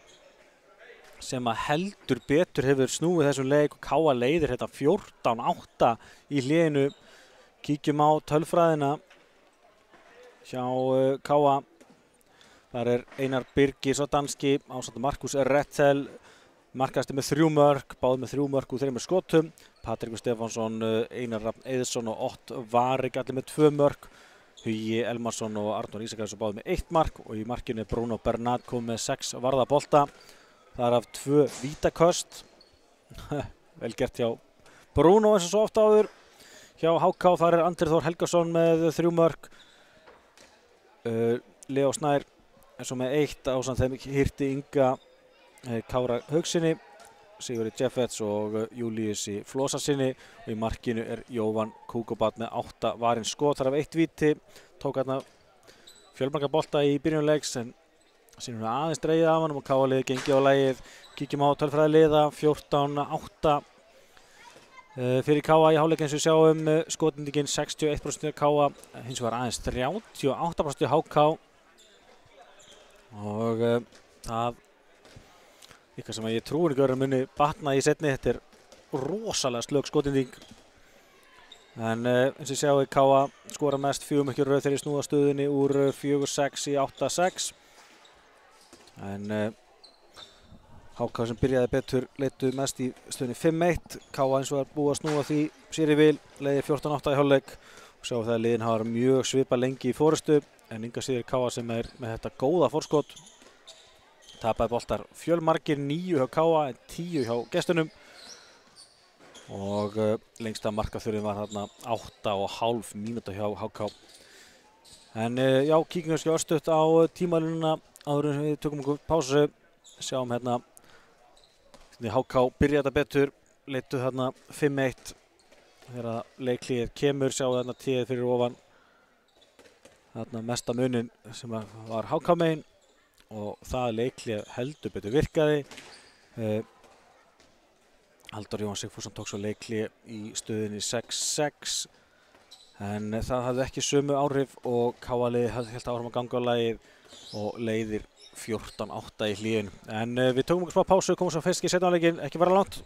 sem að heldur betur hefur snúið þessum leik og Káa leiðir þetta 14-8 í hléinu. Kíkjum á tölfræðina hjá Káa. Þar Einar Birgis og danski ásamt Markus Rettel markastir með 3 mörk, báðir með 3 mörk úr 3 skotum. Patrekur Stefánsson, Einar Rafn Eiðsson og Ott Varik allir með 2 mörk. Hugi Elmarsson og Arnór Ísakarsson báðir með 1 mark og í markinu Bruno Bernat kom með 6 varða bolta. Þar af 2 vítaköst. Vel gert hjá Bruno eins og svo oft áður. Hjá HK þar Andri Þór Helgason með 3 mörk. Leo Snær eins og með 1 ásamt þeim Hirti Inga Kára Haugsinni, Sigurði Jeffets og Júlíusi Flósasinni og í markinu Jóvan Kukobat með 8 varin skot, þar af 1 víti, tók hérna fjölmarga bolta í byrjunleiks en sínum við aðeins dreigið af hann og Káa-liðið gengi á lagið. Kíkjum á tölfræði liða, 14-8 fyrir Káa í hálfleik eins og við sjáum, skotendingin 61% Káa, hins vegar aðeins 38% HK og það eitthvað sem ég trúi ekki að muni batna í seinni. Þetta rosalega slög skotending en eins og sjáum Káa skora mest 4 mörk í röð þegar snúða stöðunni úr 4-6 í 8-6 en HK sem byrjaði betur leiddu mest í stöðunni 5-1. Káa eins og búið að snúa því sér í vil, leiði 14-8 í hálfleik og sjáum það að liðin hafa mjög svipað lengi í forystu en enga síður Káa sem með þetta góða forskot. Tapaði boltar fjölmargir, 9 hjá Káa en 10 hjá gestunum og lengsta markaþurfin var þarna 8,5 mínúta hjá HK. En já, kíkjum kannski örstutt á tímalínuna áður en við tökum okkur pásu. Sjáum hérna HK byrjaði þetta betur, leiddu þarna 5-1 þegar leiklíðið kemur, sjáum þarna tíðið fyrir ofan þarna mesta munin sem var HK megin og það leiklið heldur betur virkaði. Halldór Jóhann Sigfússon tók svo leiklið í stöðinni 6-6 en það hafði ekki sömu áhrif og Káa-liðið hélt áfram að ganga á lagið og leiðir 14-8 í hléinu. En við tökum okkur smá pásu, komum svo fyrst í seinni hálfleikinn, ekki vera langt.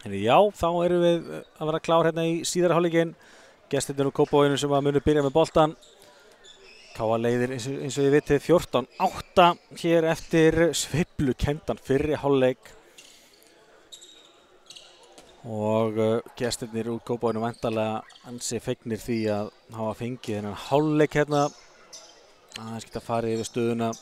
Já, þá erum við að vera klár hérna í síðara hálfleikinn. Gestirnir úr Kópavoginum sem að munu byrja með boltan. Káa leiðir eins og ég vitið 14-8 hér eftir sveiflukenndan fyrri hálfleik. Og gestirnir úr Kópavoginum væntanlega ansi fegnir því að hafa fengið þennan hálfleik hérna. Aðeins geta farið yfir stöðuna.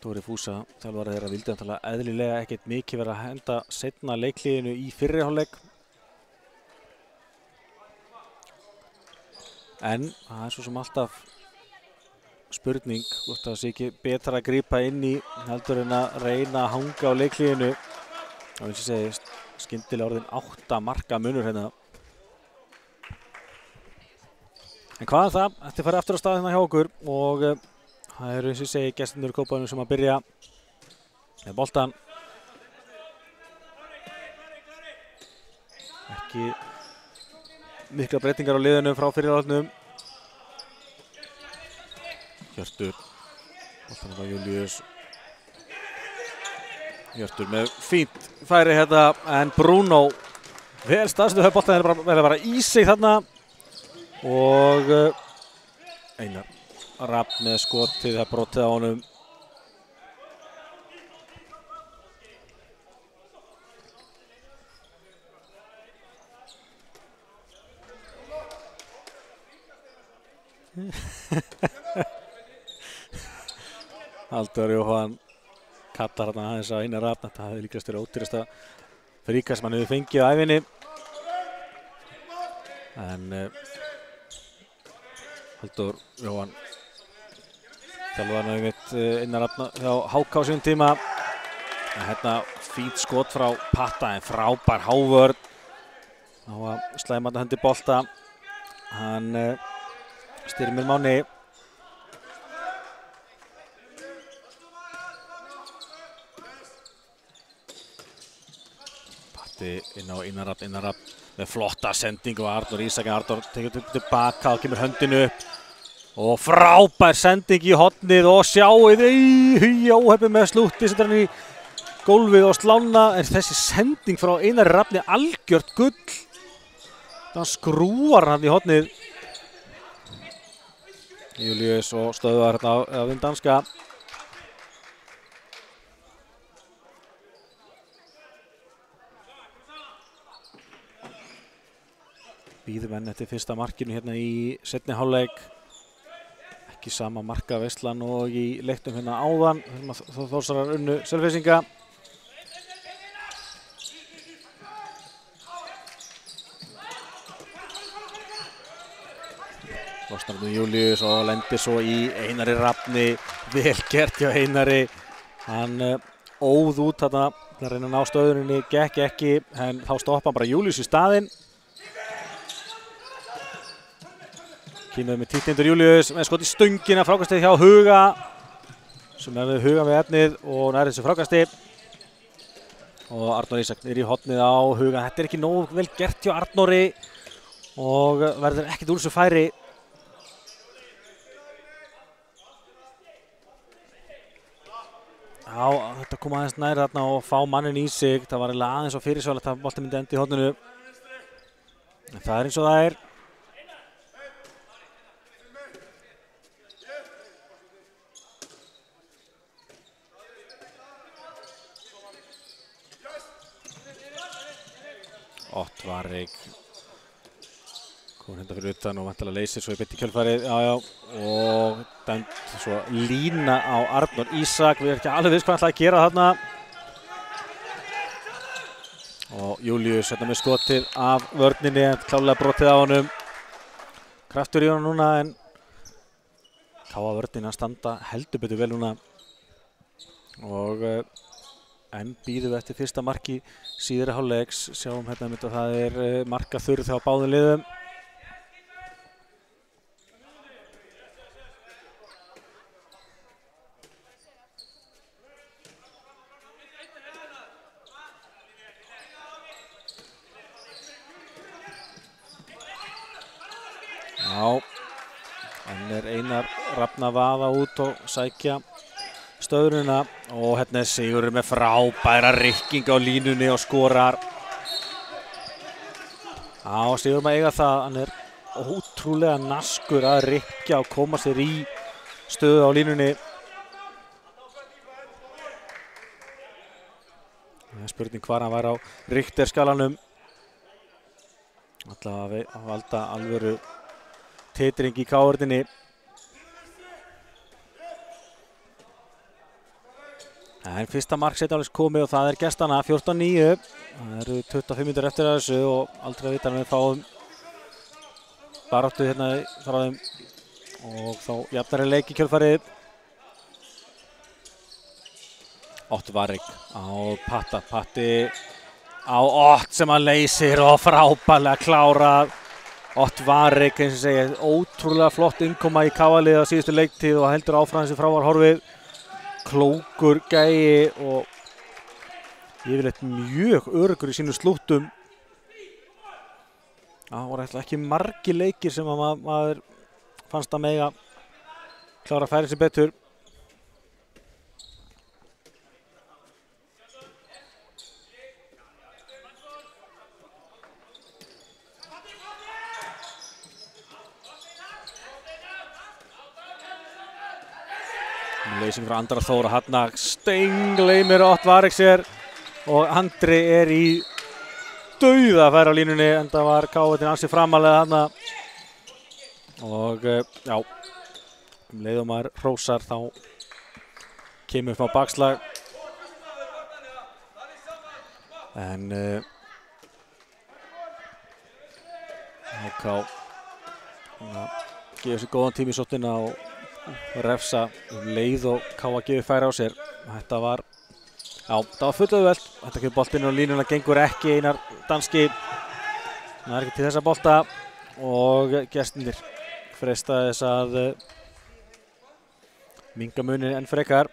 Dóri Fúsa, þjálfari þeirra, vildi náttúrulega eðlilega ekkert mikið vera að henda seinna leikliðinu í fyrri hálfleik. En það svo sem alltaf spurning hvort það sé ekki betra að grípa inn í heldur en að reyna að hanga á leikliðinu. Og eins og segi, skyndilega orðin 8 marka munur hérna. En hvað það? Þetta farið aftur á stað hérna hjá okkur og það eru eins og ég segi gestirnir úr Kópavoginum sem að byrja með boltan. Ekki mikla breytingar á liðinu frá fyrri hálfleiknum. Hjörtur, boltan á Júlíus. Hjörtur með fínt færi hérna en Bruno vel staðsettur, það boltan vel að vera í sig þarna og Einar Rafn með skotið, það brotið á honum. Halldór Jóhann kallar hérna aðeins á Einar Rafn. Þetta hefði líkast verið ódýrasta fríka sem hann hefur fengið á ævinni. En Halldór Jóhann þjálfarinn mitt Einar Rafn hjá HK á sínum tíma. Hérna fínt skot frá Patta en frábær hávörn. Ná að slæma hendi bolta. Hann Styrmir Máni. Patti inn á Einar Rafn með flotta sendingu og Arnór Ísak. Arnór tekur tilbaka og kemur höndinu upp. Og frábær sending í hornið og sjáið í óhefni með slútti setur hann í gólfið og slána. En þessi sending frá Einari Rafni algjört gull. Þannig skrúar hann í hornið. Júlíus og stöðvar hérna á vindanska. Bíðum enn eftir fyrsta markinu hérna í seinni hálfleik. Ekki sama markaveislan og í leiknum hérna áðan. Þórsarar unnu Selfyssinga. Losnar með Júlíus og lendir svo í Einari Rafni. Vel gert hjá Einari. Hann óð út þarna. Það reyna að ná stöðuninni, gekk ekki. En þá stoppa hann bara Júlíus í staðinn. Kínuð með Títindur Júlíus með skot í stöngina, frákastið hjá Huga sem er við Huga með efnið og nær þessu frákasti og Arnór Ísak niður í hornið á Huga. Þetta er ekki nógu vel gert hjá Arnóri og verður ekkert úr þessu færi. Já, þetta kom aðeins nær þarna og fá mannin í sig. Það var eiginlega aðeins og fyrirsjálflegt að boltinn myndi enda í horninu. En það er eins og það er. Ottvarik kom hérna fyrir utan og vantilega leysir svo í beinni kjölfarið, og dæmt svo lína á Arnór Ísak. Við erum ekki alveg viss hvað hann ætlaði að gera þarna. Og Júlíus hérna með skotið af vörninni, en klálega brotið á honum. Kraftur í honum núna, en káa vörnin að standa heldur betur vel núna. Og en býðum við eftir fyrsta marki síðari hálfleiks. Sjáum hérna að það er markaþurrð hjá báðum liðum. Já, en er Einar Rafn að vaða út og sækja stöðunina og hérna er Sigurður með frábæra rykking á línunni og skorar. Já, Sigurður maður eiga það, hann er ótrúlega naskur að rykkja og koma sér í stöðu á línunni. Það er spurning hvar hann var á Richter-skalanum. Allavega að valda alvöru titring í KR-dinni. En fyrsta mark alveg komið og það er gestana, 14-9. Það eru 25 mínútur eftir þessu og aldrei að vita að við fáum baráttu hérna frá þeim og þá jafnari leik í kjölfarið. Ott Varrick á Patti á Ott sem hann leysir og frábærlega klárað. Ott Varrick, eins og segja, ótrúlega flott innkoma í KR-lið á síðustu leiktíð og heldur áfram þessi frábær horfið. Klókur gæi og yfirleitt mjög öruggur í sínu slúttum. Það voru ekki margir leikir sem að maður fannst að mega klára að færa sig betur. Leysing frá Andra Þór og hann steingleymir Ott Varrick sér og Andri er í dauðafæri á línunni en það var KR ansi framalega þarna og já, leið og maður hrósar þá kemur frá bakslag en HK gefur sér góðan tíma í sóttina og refsa leið og KR gefur færi á sér. Þetta var full auðvelt. Þetta kemur boltinn og línuna gengur ekki. Einar danski það er ekki til þessa bolta og gestirnir freista þess að minnka muninn enn frekar.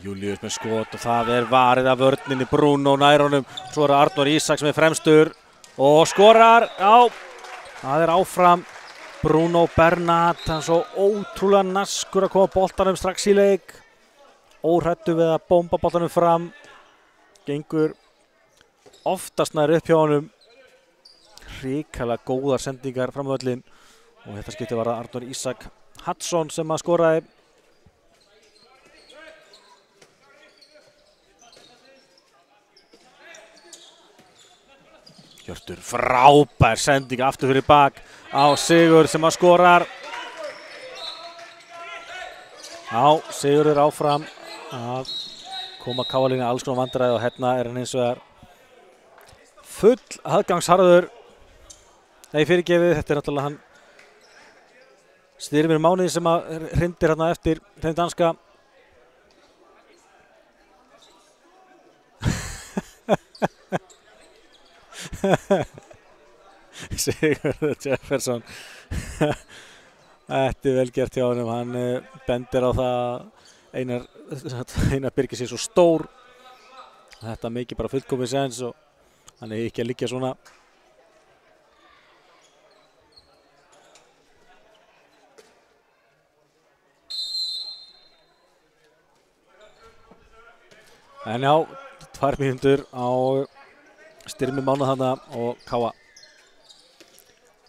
Júlíus með skot og það er varið af vörninni Bruno nær honum. Svo er Arnór Ísaks með fremstur og skorar. Já, það er áfram Bruno Bernat. Hann svo ótrúlega naskur að koma boltanum strax í leik. Óhrættur við að bomba boltanum fram. Gengur oftast nær upp hjá honum. Hrikalega góðar sendingar fram á völlinn og þetta skipti var Arnór Ísak Hudson sem að skoraði. Hjörtur, frábær sending aftur fyrir bak á Sigurð sem að skorar. Já, Sigurður er áfram að koma KR-liðinu alls konar vandræði og hérna er hann eins og er full aðgangsharður. Nei, fyrirgefið, þetta er náttúrulega hann Styrmir Máni sem að hrindir hérna eftir þeim danska. Sigurður Jefferson. Þetta er vel gert hjá honum. Hann bendir á það Einar Birgir sér svo stór. Þetta mikið bara fullkomið sens og hann er ekki að liggja svona. En já, 2 mínútur á Styrmi Mána þarna og KR.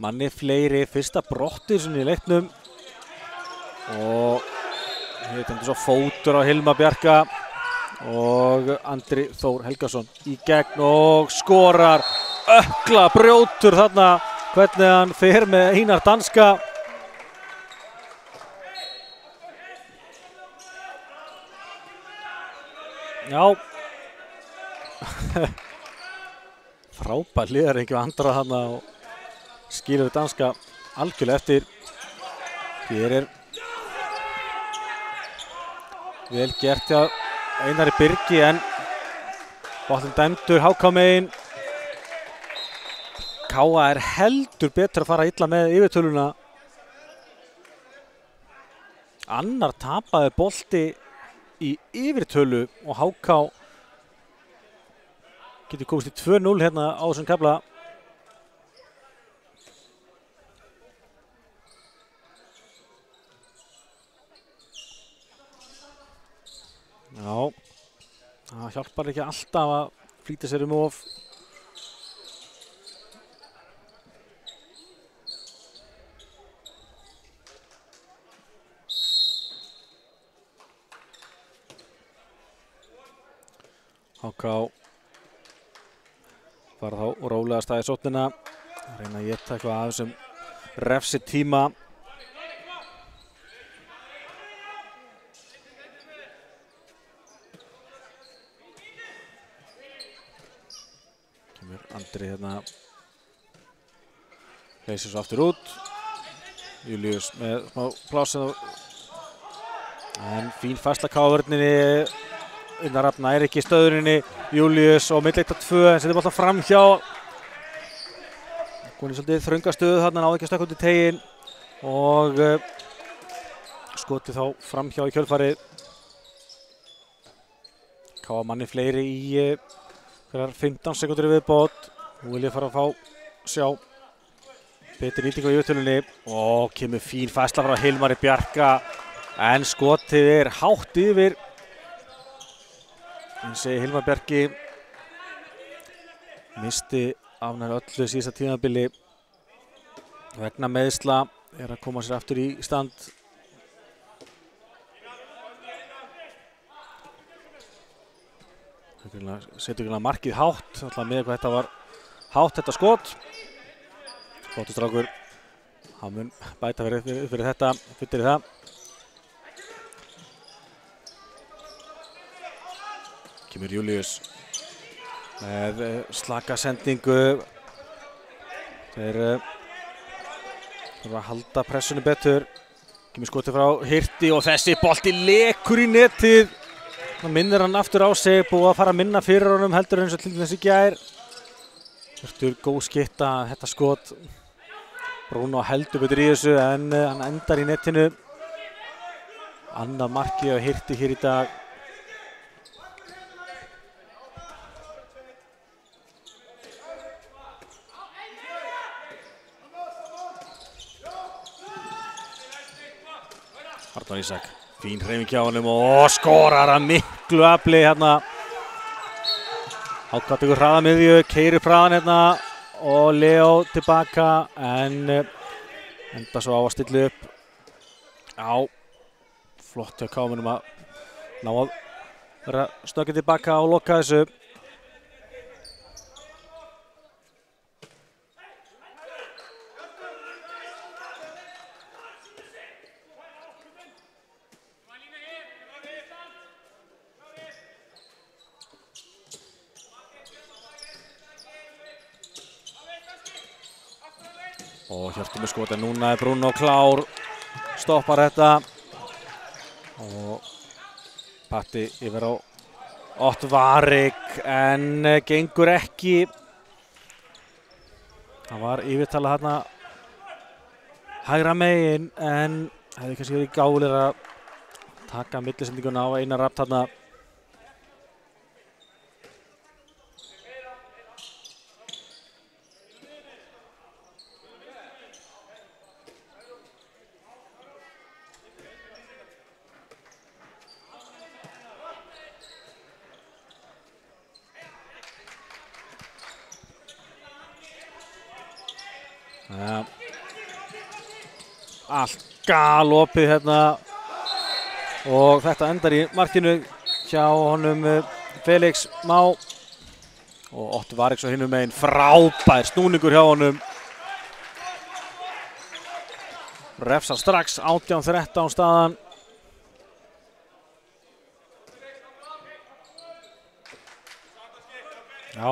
Manni fleiri, fyrsta brottið í leiknum og heitandur svo fótur á Hilma Bjarka og Andri Þór Helgason í gegn og skorar. Ökla brjótur þarna hvernig hann fer með Einar danska. Já. Frábær hliðarhengi og Andra þarna og skilur danska algjörlega eftir. Hér er vel gert hjá Einari Birgi en boltinn dæmdur HK megin. KR er heldur betur að fara illa með yfirtöluna. Annar tapaði bolti í yfirtölu og HK getur komist í 2-0 hérna á þessum kafla. Já, það hjálpar ekki alltaf að flýta sér of. HK fara þá rólega stað í sóknina, reyna að éta eitthvað af þessum refsi tíma. Kemur Andri hérna, leysir svo aftur út. Júlíus með smá pláss en fín færsla K-vörninni. Unnar Rafn nær ekki stöðuninni, Júlíus og milleitt á 2 en setur boltann framhjá. Hún svolítið þrönga stöðu þarna, náði ekki að stökkva út í teginn og skotið þá framhjá í kjölfarið. Ká manni fleiri í 15 sekúndur í viðbót. Nú vil ég fara að sjá betri nýtingu í upptölunni og kemur fín færsla frá Hilmari Bjarka en skotið hátt yfir. Eins og Hilmar Bjarki misti af nær öllu síðasta tímabili vegna meiðsla, að koma sér aftur í stand. Setur markið hátt, alltaf með hvað þetta var hátt þetta skot. Flottur strákur, hann mun bæta fyrir þetta, fyrir það. Kemur Júlíus með slaka sendingu. Þeir þurfa að halda pressunni betur. Kemur skotið frá Hirti og þessi bolti lekur í netið. Það minnir hann aftur á sig, búið að fara að minna fyrir honum heldur eins og til þess í gær. Hjörtur góð skytta þetta skot. Bruno heldur betur í þessu en hann endar í netinu. Annað markið á Hirti hér í dag. Arnór Ísak, fín hreyfing hjá honum og skorar að miklu afli hérna. HK tekur hraða miðju, keyrir hraðan hérna og Leo tilbaka en enda svo á að stilla upp. Já, flott hjá K-munum að ná að vera stökkið tilbaka og loka þessu. Og Hjörtur með skot en núna Bruno klár, stoppar þetta og Patti yfir á Ottvarik en gengur ekki. Það var yfirtalað þarna hægra megin en hefði kannski verið gáfulegra að taka millisendinguna á Einar Rafn þarna. Allt galopið hérna og þetta endar í markinu hjá honum Felix Má og Ottvarik svo hinum megin, frábær snúningur hjá honum. Refsar strax 18-13 staðan. Já,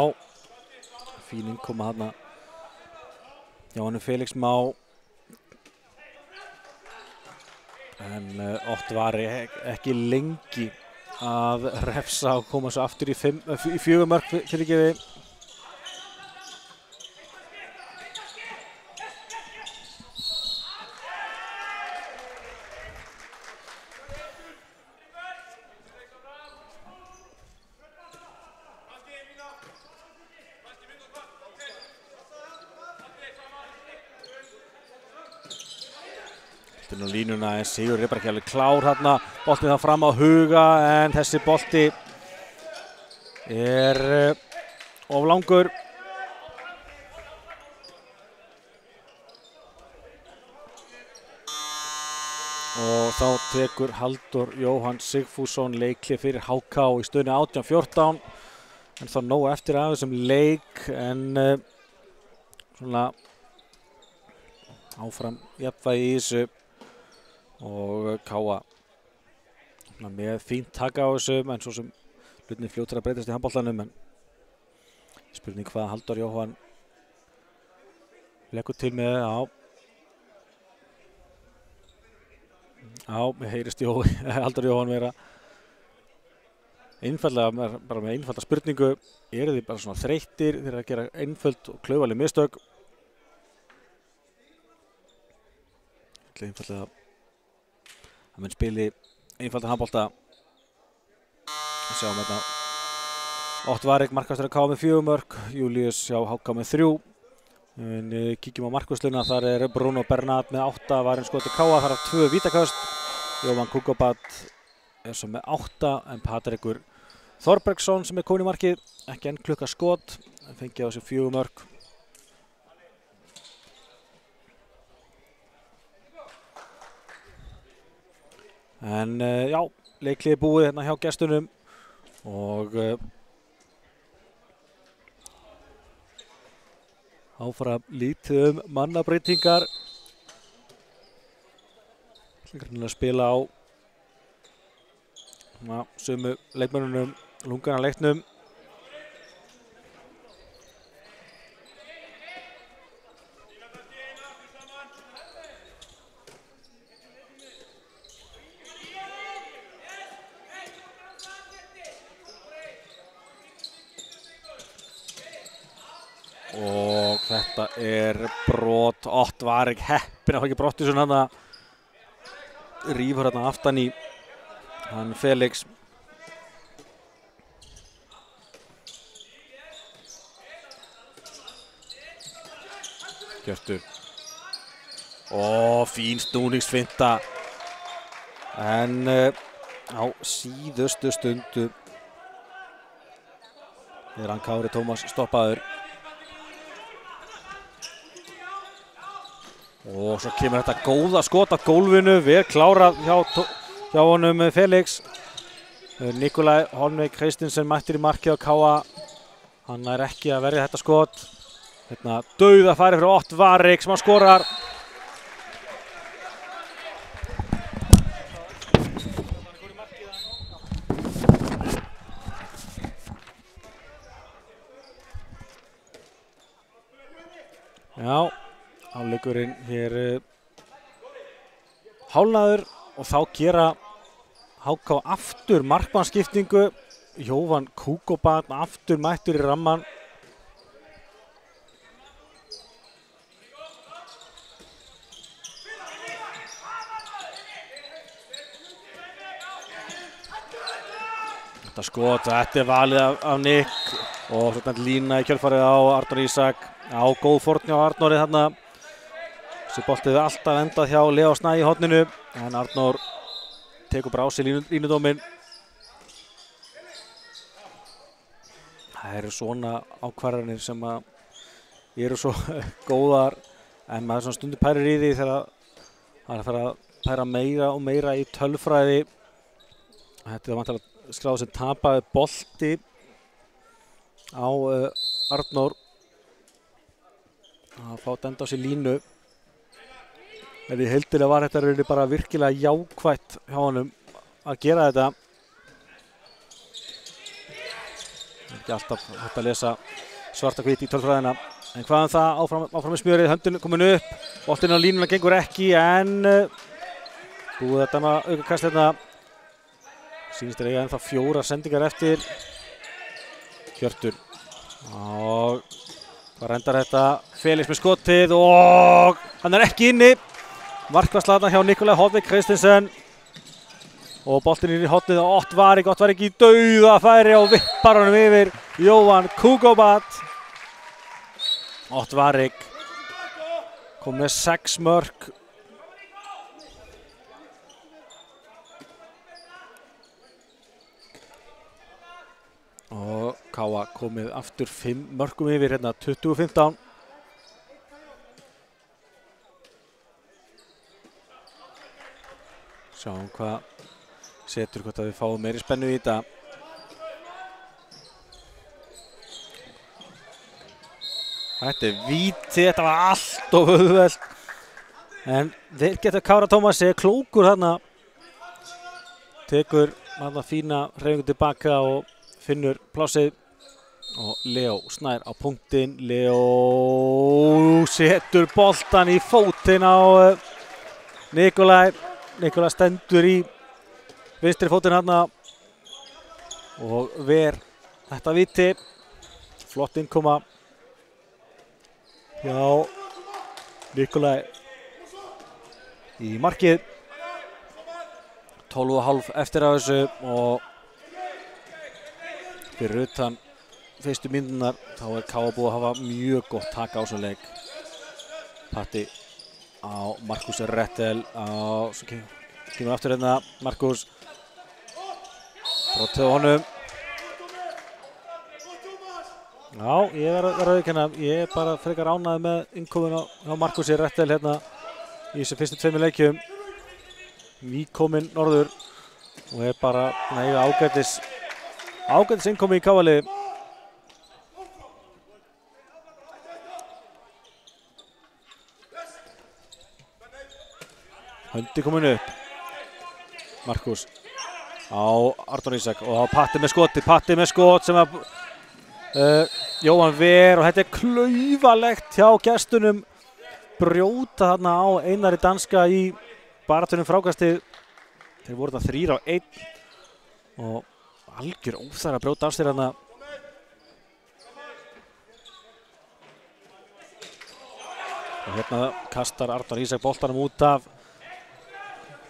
fín innkoma þarna hjá honum Felix Má. En Ottvarik ekki lengi að refsa og koma svo aftur í 4 mörk fyrirgefi. Boltinn á línuna en Sigur er bara ekki alveg klár þarna. Boltinn það fram á Huga en þessi bolti er of langur. Og þá tekur Halldór Jóhann Sigfússon leikhlé fyrir HK í stöðunni 18-14. En þá nóg eftir af þessum leik en svona áfram jafnvægi í þessu og Káa með fínt taka á þessu en svo sem hlutinni fljótar að breytast í handboltanum en spurning hvað Halldór Jóhann leggur til með mér heyrist Halldór Jóhann vera einfaldlega, bara með einfalda spurningu, eru þið bara svona þreyttir þegar að gera einföld og klaufaleg mistök? Einfaldlega að menn spili einfaldan handbolta. Sjáum þetta Ótt Varik markastur að Káa með 4 mörk, Júlíus hjá HK með 3. En kíkjum á markvörsluna, þar er Bruno Bernat með 8, Varinn skoti Káa, þar af 2 vítaköst. Jóvan Kukobat er svo með 8 en Patrekur Þorbergsson sem er komin í markið, ekki enn klukka skot, en fengi á sig 4 mörk. En já, leikliði búið hérna hjá gestunum og áfram lítið mannabreytingar. Að spila á sömu leikmönnunum lungana leiknum. Og þetta er brot. Ótt Varik heppinn að fá ekki brottið svona þarna. Rífur hérna aftan í hann Felix. Hjörtur. Fín snúningsfinta. En á síðustu stundu er hann Kári Tómas stoppaður. Og svo kemur þetta góða skot af gólfinu, vel klárað hjá honum Felix. Nikolaj Holmveig Kristensen mættir í markið á Káa. Hann er ekki að verja þetta skot. Hérna dauðafæri fyrir Ótt Varik sem hann skorar. Já. Hálfleikurinn hér hálfnaður og þá gera HK aftur markmannsskiptingu. Jóvan Kukobat aftur mættur í ramman. Þetta skot, þetta er valið af Nick og svona lína í kjölfarið á Arnór Ísak. Á góð fórn hjá Arnóri þarna. Þessi bolti hefur alltaf endað hjá Leó Snæ í horninu en Arnór tekur bara á sig línudóminn. Það eru svona ákvarðanir sem eru svo góðar en maður svona stundum pærir í því þegar það er að fara að pæra meira og meira í tölfræði. Þetta er vantilega skráð sem tapaði bolti á Arnór. Að fá þetta enda á sig línu. En í heildina var þetta rauninni bara virkilega jákvætt hjá honum að gera þetta. Það er ekki alltaf hægt að lesa svarta hvítt í tölfræðina. En hvaðan það áfram með smjörið, höndin komin upp. Boltinn á línuna gengur ekki en búið að dæma aukakast hérna. Sýnist þeir eiga ennþá 4 sendingar eftir. Hjörtur. Og hvað rendar þetta? Felix með skotið og hann er ekki inni. Markvarslatna hjá Nikolaj Holmveig Kristensen. Og boltinn í hornið á Ótt Varik. Ótt Varik í dauðafæri og vippar honum yfir Jóvan Kukobat. Ótt Varik kom með 6 mörk. Káa komið aftur 5 mörkum yfir hérna 20-15. Sjáum hvað setur, hvort að við fáum meiri spennu í þetta. Þetta víti, þetta var allt of auðvelt. En þeir geta Kára Tómasi klókur þarna. Tekur þarna fína hreyfingu tilbaka og finnur plássið. Og Leo Snær á punktinn. Leo setur boltan í fótinn á Nikolaj. Nikolaj stendur í vinstri fótinn þarna. Og ver þetta víti. Flott innkoma hjá Nikolaj í markið. 12,5 eftir af þessu og fyrir utan fyrstu mínúturnar þá Káa búið að hafa mjög gott taka á þessum leik. Patti á Markus Rettel á, svo kemur aftur hérna Markus. Brotið á honum. Já, ég verð að viðurkenna, ég er bara frekar ánægður með innkomuna hjá Markusi Rettel hérna í þessu fyrstu 2 leikjum. Nýkominn norður og er bara að eiga ágætis innkomi í Káa-liði. Höndi komin upp. Markus á Arnór Ísak og á Patti með skot sem að Jóhann Ver, og þetta er klaufalegt hjá gestunum. Brjóta þarna á Einari danska í baráttunum frákastið. Þeir voru þarna 3 á 1 og algjör óþarfi að brjóta af sér þarna. Og hérna kastar Arnór Ísak boltanum út af.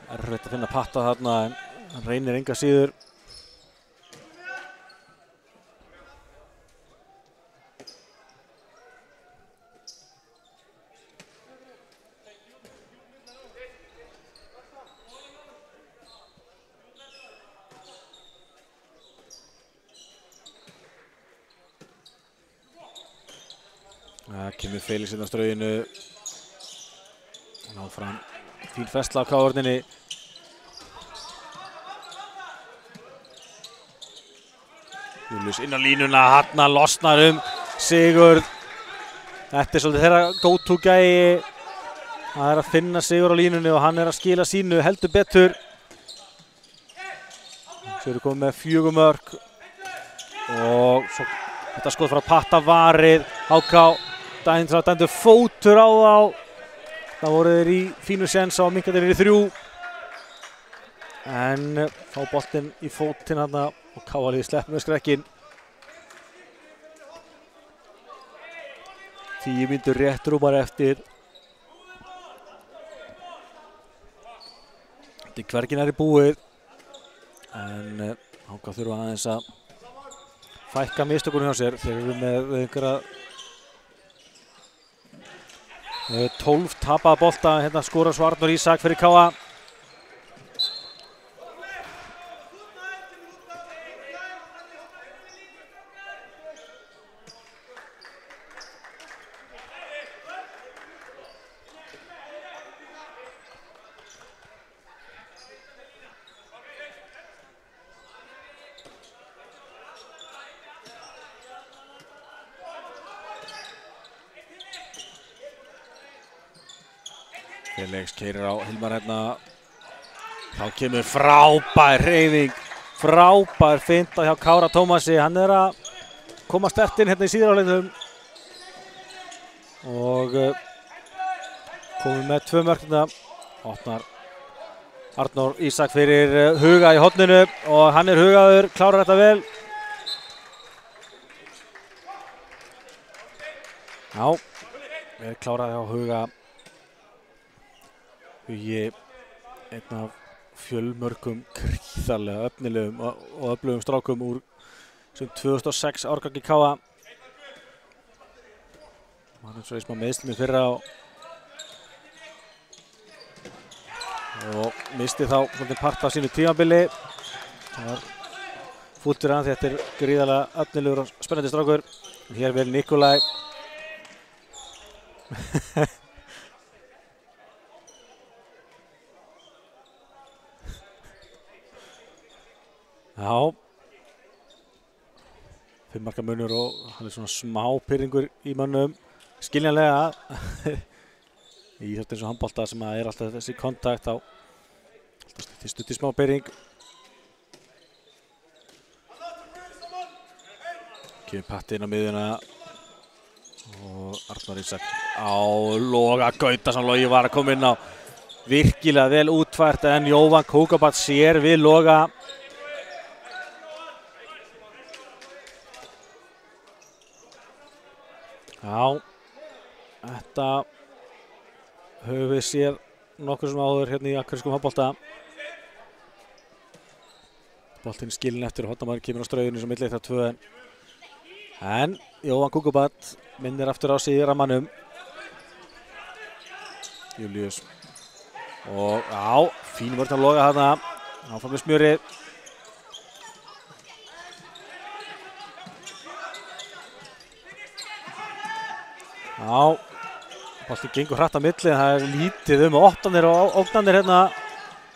Erfitt að finna Patta þarna en hann reynir enga síður. Það kemur Felix inn á strauginu. Ná fram fín festla á Káa-vörninni. Julius inn á línuna, hann losnar Sigurð. Þetta er svolítið þeirra go-to gæi. Það er að finna Sigurð á línunni og hann er að skila sínu heldur betur. Svo eru komið með 4 mörk. Og svo þetta skot frá Patta varið. HK dæmdur fótur á þá. Það voru þeir í fínu séns á minnkandi í 3. En fá boltinn í fótinn þarna og Káa-liðið sleppur með skrekkin. 10 mínútur rétt rúmar eftir. Þetta er hvergi nærri búið. En HK þurfa aðeins að fækka mistökunum hjá sér. Þeir eru með einhverja 12 tapaða bolta. Hérna skorar svo Arnór Ísak fyrir Káa. Felix keyrir á Hilmar hérna. Þá kemur frábær hreyfing. Frábær finta hjá Kára Tómasi. Hann er að koma sterkt inn hérna í síðari hálfleiknum. Og komið með 2 mörk hérna. Opnar Arnór Ísak fyrir Huga í horninu. Og hann er hugaður, klárar þetta vel. Já, vel klárað hjá Huga. Hugi, einn af fjölmörgum gríðarlega efnilegum og öflugum strákum úr sem 2006 árgangi Káa. Hann er svo í smá meiðslum í fyrra og misti þá svolítið part af sínu tímabili. Það var fúlt fyrir hann, þetta gríðarlega öfnilegur og spennandi strákur. Hér vel Nikolaj. Já. 5 marka munur og hann svona smá pirringur í mönnum. Skiljanlega. Í þetta eins og handbolta sem alltaf þessi kontakt á. Alltaf stutt í smá pirring. Kemur Patti inn á miðjuna og Arnar Ísak á Loga Gauta sem Logi var að koma inn á. Virkilega vel útfært en Jóvan Kukobat sér við Loga. Já, þetta höfum við séð nokkur sem áður hérna í akureyrskum handbolta. Boltinn skilinn eftir og hornamaður kemur á strauginu sem milli þetta 2. En Jóvan Kukobat minnir aftur á sig í rammanum. Július. Og já, fín vörn að Loga þarna. Áfram með smjörið. Já, boltinn gengur hratt á milli en það lítið opnanir og ógnanir hérna.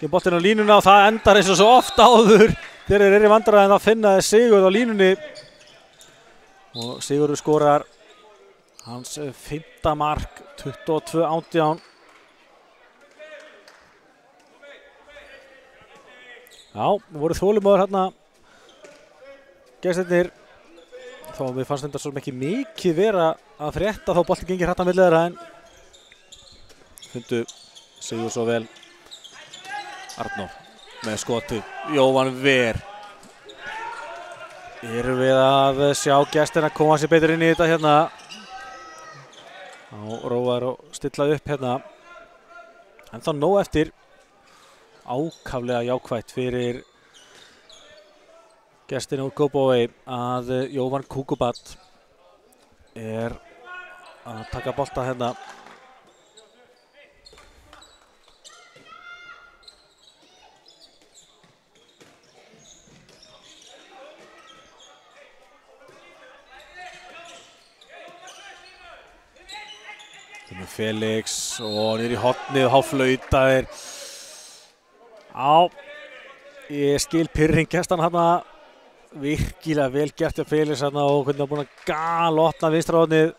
Kemur boltinn á línuna og það endar eins og svo oft áður. Þeir eru í vandræðum að finna Sigurð á línunni. Og Sigurður skorar hans 5. mark, 22-18. Já, við vorum þolinmóðir hérna gestirnir. Þó að mér fannst þetta svo mikið vera að frétta þá boltinn gengir hratt á milli þeirra en fundu Sigurður svo vel. Arnór með skoti, Jóvan Ver. Erum við að sjá gestina koma sér betur inn í þetta hérna. Á róar og stilla upp hérna. En þá nóg eftir. Ákaflega jákvætt fyrir gestina úr Kópavogi að Jóvan Kukobat að taka bolta hérna. Felix og niður í hornið og flautar. Já, ég skil pirring gestan hérna. Virkilega vel gert hjá Felix hérna og hvernig hann búinn að galopna vinstra hornið.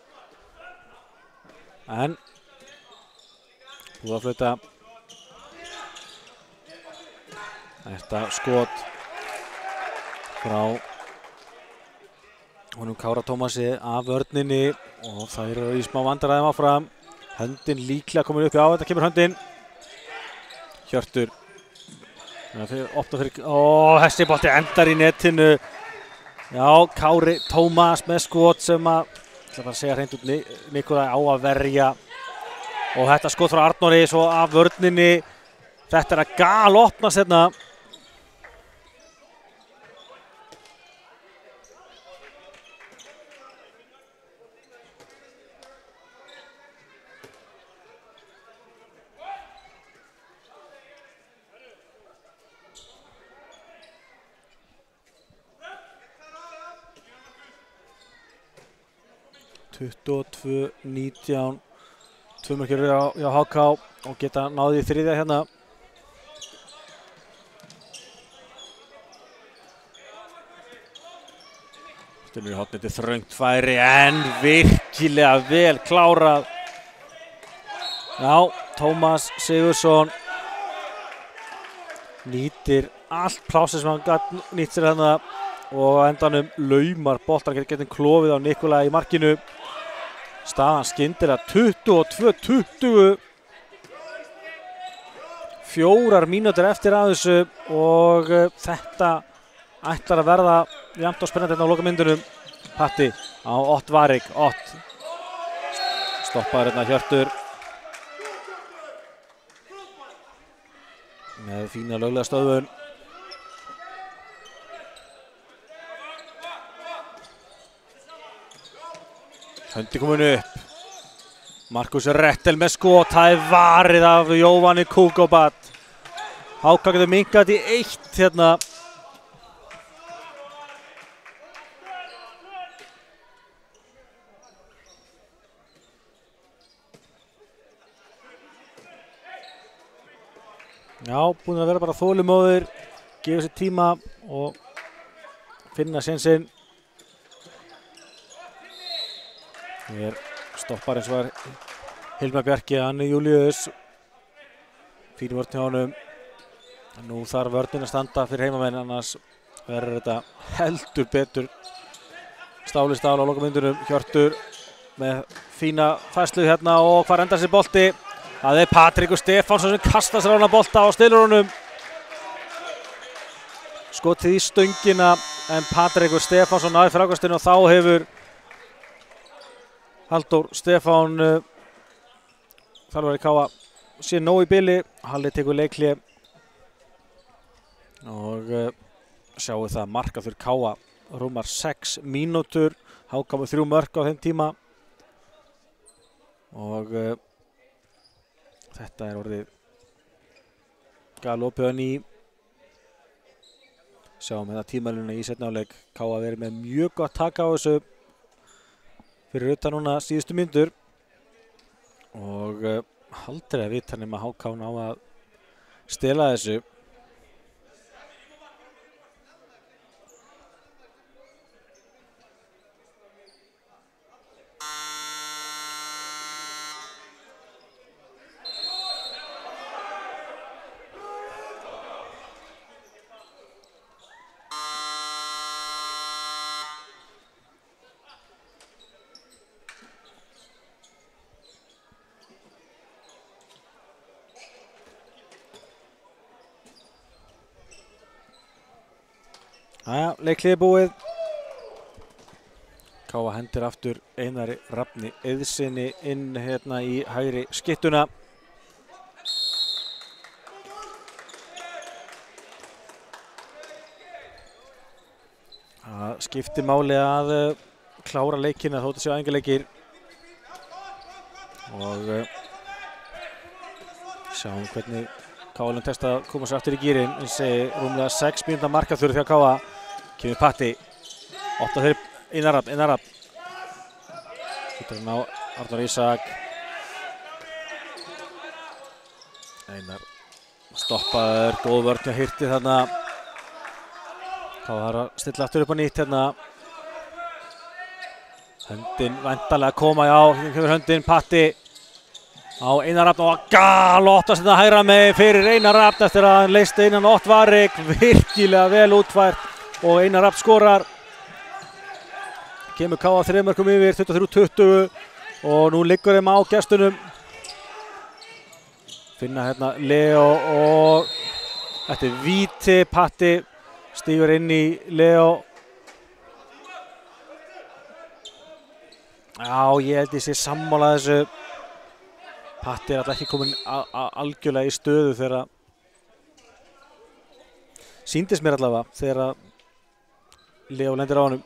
En búið að flauta. Þetta skot frá honum Kára Tómasi af vörninni og það eru í smá vandræðum áfram. Höndin líklega komin upp, já þetta kemur höndin. Hjörtur. Þessi bolti endar í netinu. Já, Kári Tómas með skot sem ég ætla bara að segja hreint út Nikolaj á að verja. Og þetta skot frá Arnóri svo af vörninni. Þetta að galopnast hérna. (22, 19) 2 mörk hjá HK og geta náði í 3. hérna. Stundum í hornið til þröngt færi en virkilega vel klárað. Já, Tómas Sigurðsson nýtir allt plásið sem hann gat nýtt sér hérna og á endanum laumar boltan getur klofið á Nikolaj í markinu. Staðan skyndilega 22-20. 4 mínútur eftir að þessu og þetta ætlar að verða jafnt og spennandi hérna á lokamyndunum. Patti á Ott Varik. Ott stoppaður hérna Hjörtur með fína löglega stöðvun. Höndi komin upp. Markus Rettel með skot. Það er varið af Jóvani Kukobat. HK getur minnkað í 1 hérna. Já, búin að vera bara þolinmóðir, gefa sér tíma og finna sénsinn. Hér stoppar eins og var Hilmar Bjarki, Anni Júlíus. Fín vörn hjá honum. Nú þarf vörnin að standa fyrir heimamenn, annars verður þetta heldur betur. Stál í stál á lokamyndunum. Hjörtur með fína færslu hérna og hvar endar sér bolti? Það er Patrik Stefánsson sem kastar sér á hana bolta og stilur honum. Skotið í stöngina en Patrik Stefánsson nær frákastinu og þá hefur Halldór Stefán þjálfari KA sér nóg í bili. Halli tekur leikhlé og sjáum það marka fyrir KA rúmar 6 mínútur. HK með 3 mörk á þeim tíma og þetta er orðið galopið á ný. Sjáum þetta tímalínuna í seinni hálfleik. KA verið með mjög gott taka á þessu fyrir utan núna síðustu mínútur og aldrei að vita nema HK ná að stela þessu. Jæja, leikhlé búið. KA hendir aftur Einari Rafni Eiðssyni inn hérna í hægri skyttuna. Það skiptir máli að klára leikina þótt að sjá æfingarleikir og sjáum hvernig KA tekst að koma sér aftur í gírinn. Eins og rúmlega 6 mínútna markaþurfi hjá KA. Kemur Patti, 8 fyrir Einar Rafn. Hittur hann á Arnar Ísak. Einar stoppaður, góð vörn hjá Hirti þarna. KA þarf að stilla aftur upp á nýtt hérna. Höndin væntanlega að koma, já, hérna kemur höndin, Patti á Einar Rafn og galottast þetta hægra megin fyrir Einar Rafn eftir að hann leysti innan Ottvarik. Virkilega vel útfært og Einar Rafn skorar. Kemur KA 3 mörkum yfir, 23-20 og nú liggur þeim á gestunum. Finna hérna Leo og þetta er víti. Patti stígur inn í Leo. Já, ég held ég sé sammála þessu. Patti er alltaf ekki komin algjörlega í stöðu þegar sýndist mér allavega þegar Leo lendir á honum.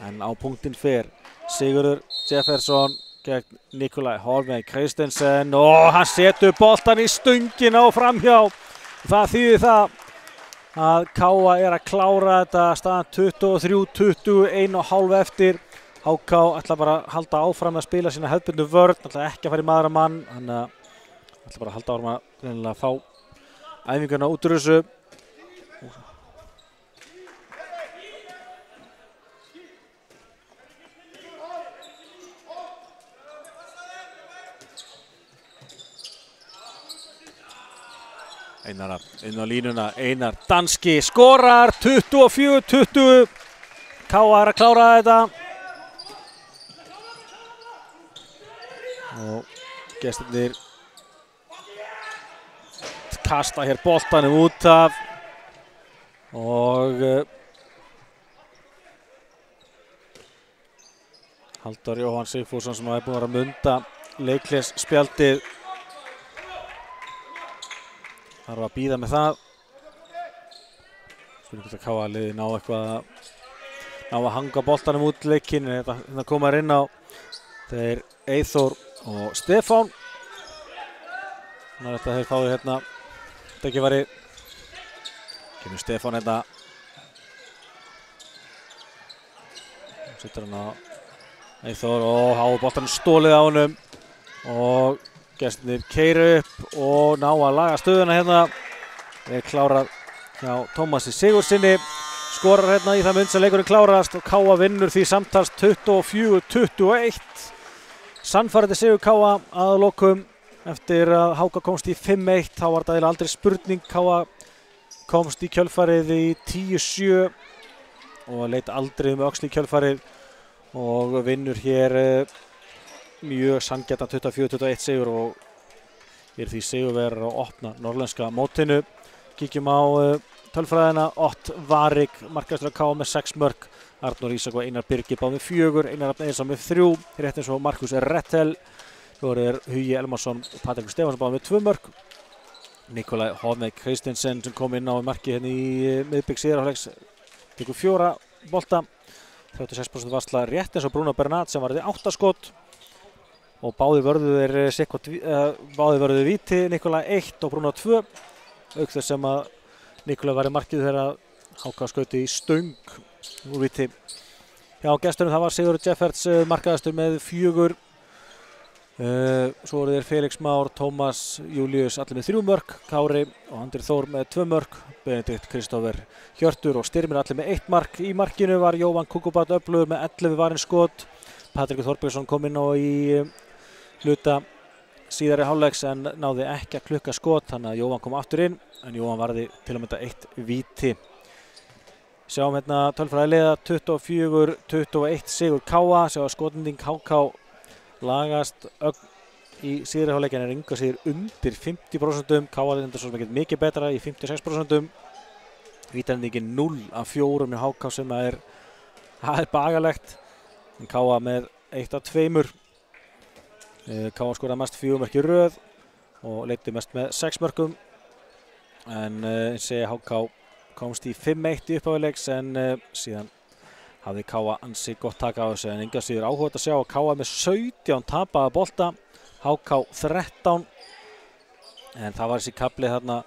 En á punktinn fer Sigurður Jefferson gegn Nikolaj Holmey Kristensen og hann setur boltan í stöngina og framhjá. Það þýðir það að KA er að klára þetta, staðan 23-20, 1,5 eftir. HK ætla bara að halda áfram að spila sína hefðbundnu vörn, ætla ekki að fara í maður að mann, þannig að ætla bara að halda áfram að greinilega fá æfinguna út úr þessu. Einar inn á línuna, Einar danski skorar, 24-20. KA er að klára þetta. Og gestirnir kasta hér boltanum út af. Og Halldór Jóhann Sigfússon sem er búinn að vera að munda leikhlésspjaldið. Þarf að bíða með það. Spurning hvort að KA liði ná að hanga boltanum út leikinn. Þetta koma inn á þeir Eyþór og Stefán. Þannig að þeir fáið hérna tækifæri. Kemur Stefán hérna. Setur hann á Eyþór og á boltanum stólið á honum og gestirnir keyra upp og ná að laga stöðuna hérna. Er klárað hjá Tómasi Sigurðssyni, skorar hérna í það mynd sem leikurinn klárast og K.A. vinnur því samtals 24-21. Sannfærandi sigur K.A. að lokum eftir að HK komst í 5-1. Þá var það aldrei spurning. K.A. komst í kjölfarið í 10-7 og leit aldrei öxl í kjölfarið og vinnur hér mjög sanngjarnan 24-21 sigur og er því sigurvegarar að opna norðlenska mótinu. Kíkjum á tölfræðina. Ott Varik, markahæstur af K.A. með 6 mörk. Arnór Ísak og Einar Birgir báð með 4. Einar Rafn Einarsson með 3. Rétt eins og Markus Rettel. Svo er Hugi Elmarsson og Patrik Stefansson báð með 2 mörk. Nikolaj Hodmey Kristensen sem kom inn á marki hérna í miðbygg síðarhálfleiks tekur 4 bolta. 36% varsla rétt eins og Bruno Bernat sem varði 8 skot og báðir vörðu víti, Nikolaj 1 og Bruno 2 auk þess sem að Nikolaj var í markið þegar HK skauti í stöng úr víti. Hjá gestunum það var Sigurður Jefferts markaðastur með 4. Svo eru þeir Felix Már, Tómas Július allir með 3 mörk, Kári og Andri Þór með 2 mörk, Benedikt Kristófer Hjörtur og Styrmir allir með 1 mark. Í markinu var Jóvan Kukubat öflugur með 11 varinn skot. Patrikur Þorbergsson kom inn á í hluta síðari hálfleiks en náði ekki að klukka skot, þannig að Jóvan kom aftur inn en Jóvan varði til að mynda 1 víti. Sjáum hérna tölfræði liða 24-21 sigur K.A. Sjáum skotending HK lagast í síðari hálfleikinn er enga síður undir 50%. K.A. er enda svo mikið betra í 56%. Vítaendingin 0 af 4 með HK sem er bagalegt. En K.A. með 1 af 2. K.A. skoraði mest 4 mörk í röð og leiddi mest með 6 mörkum. En eins og HK komst í 5-1 í uppáleiks en síðan hafði K.A. ansi gott taka á þessu en enga síður áhugavert að sjá að K.A. með 17 tapaða bolta, HK 13 en það var þessi kafli þarna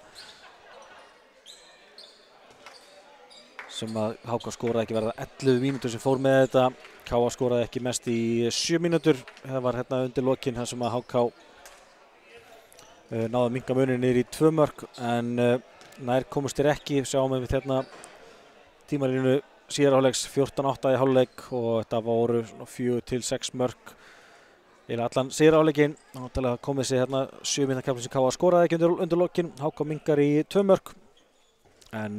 sem að HK skoraði ekki verða 11 mínútur sem fór með þetta. K.A. skoraði ekki mest í 7 mínútur, það var hérna undir lokinn þar sem að HK náði að minnka munin niður í 2 mörk en nær komust þeir ekki. Sjáum við hérna tímalínu síðar hálfleiks 14-8 í hálfleik og þetta voru 4-6 mörk eða allan síðar hálfleikinn. Náttúrulega komið sér hérna 7 mínútna kafli sem K.A. skoraði ekki undir lokinn. HK minnkar í 2 mörk en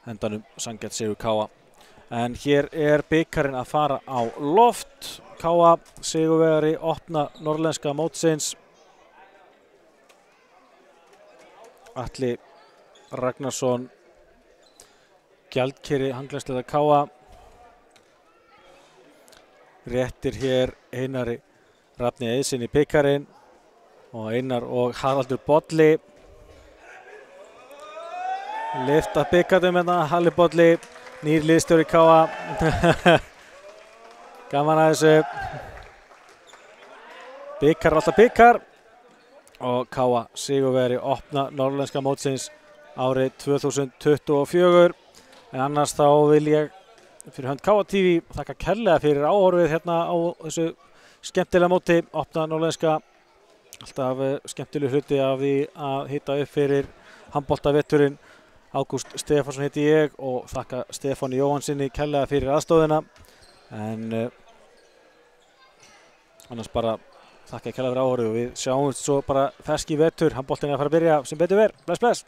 endanum sanngjarn sigur K.A. En hér er bikarinn að fara á loft. K.A. sigurvegari opna norðlenska mótsins. Atli Ragnarsson gjaldkeri hanglagsliða K.A. réttir hér Einari Rafni Eidsinni bikarinn og Einar og Haraldur Bolli lyfta bikarnum hérna. Halli Bolli, nýr liðsstjóri K.A. Gaman að þessu. Bikar alltaf bikar og K.A. sigurvegari opna norðlenska mótsins árið 2024. En annars þá vil ég fyrir hönd K.A. TV þakka kærlega fyrir áhorfið hérna á þessu skemmtilega móti, opna norðlenska. Alltaf skemmtileg hluti af því að hita upp fyrir handboltavetturinn. Ágúst Stefánsson heiti ég og þakka Stefáni Jóhannsinni kærlega fyrir aðstóðina. En annars bara þakka kærlega fyrir áhorfið og við sjáumst svo bara fersk í vetur. Handboltinn er að fara að byrja sem betur ver. Bless, bless!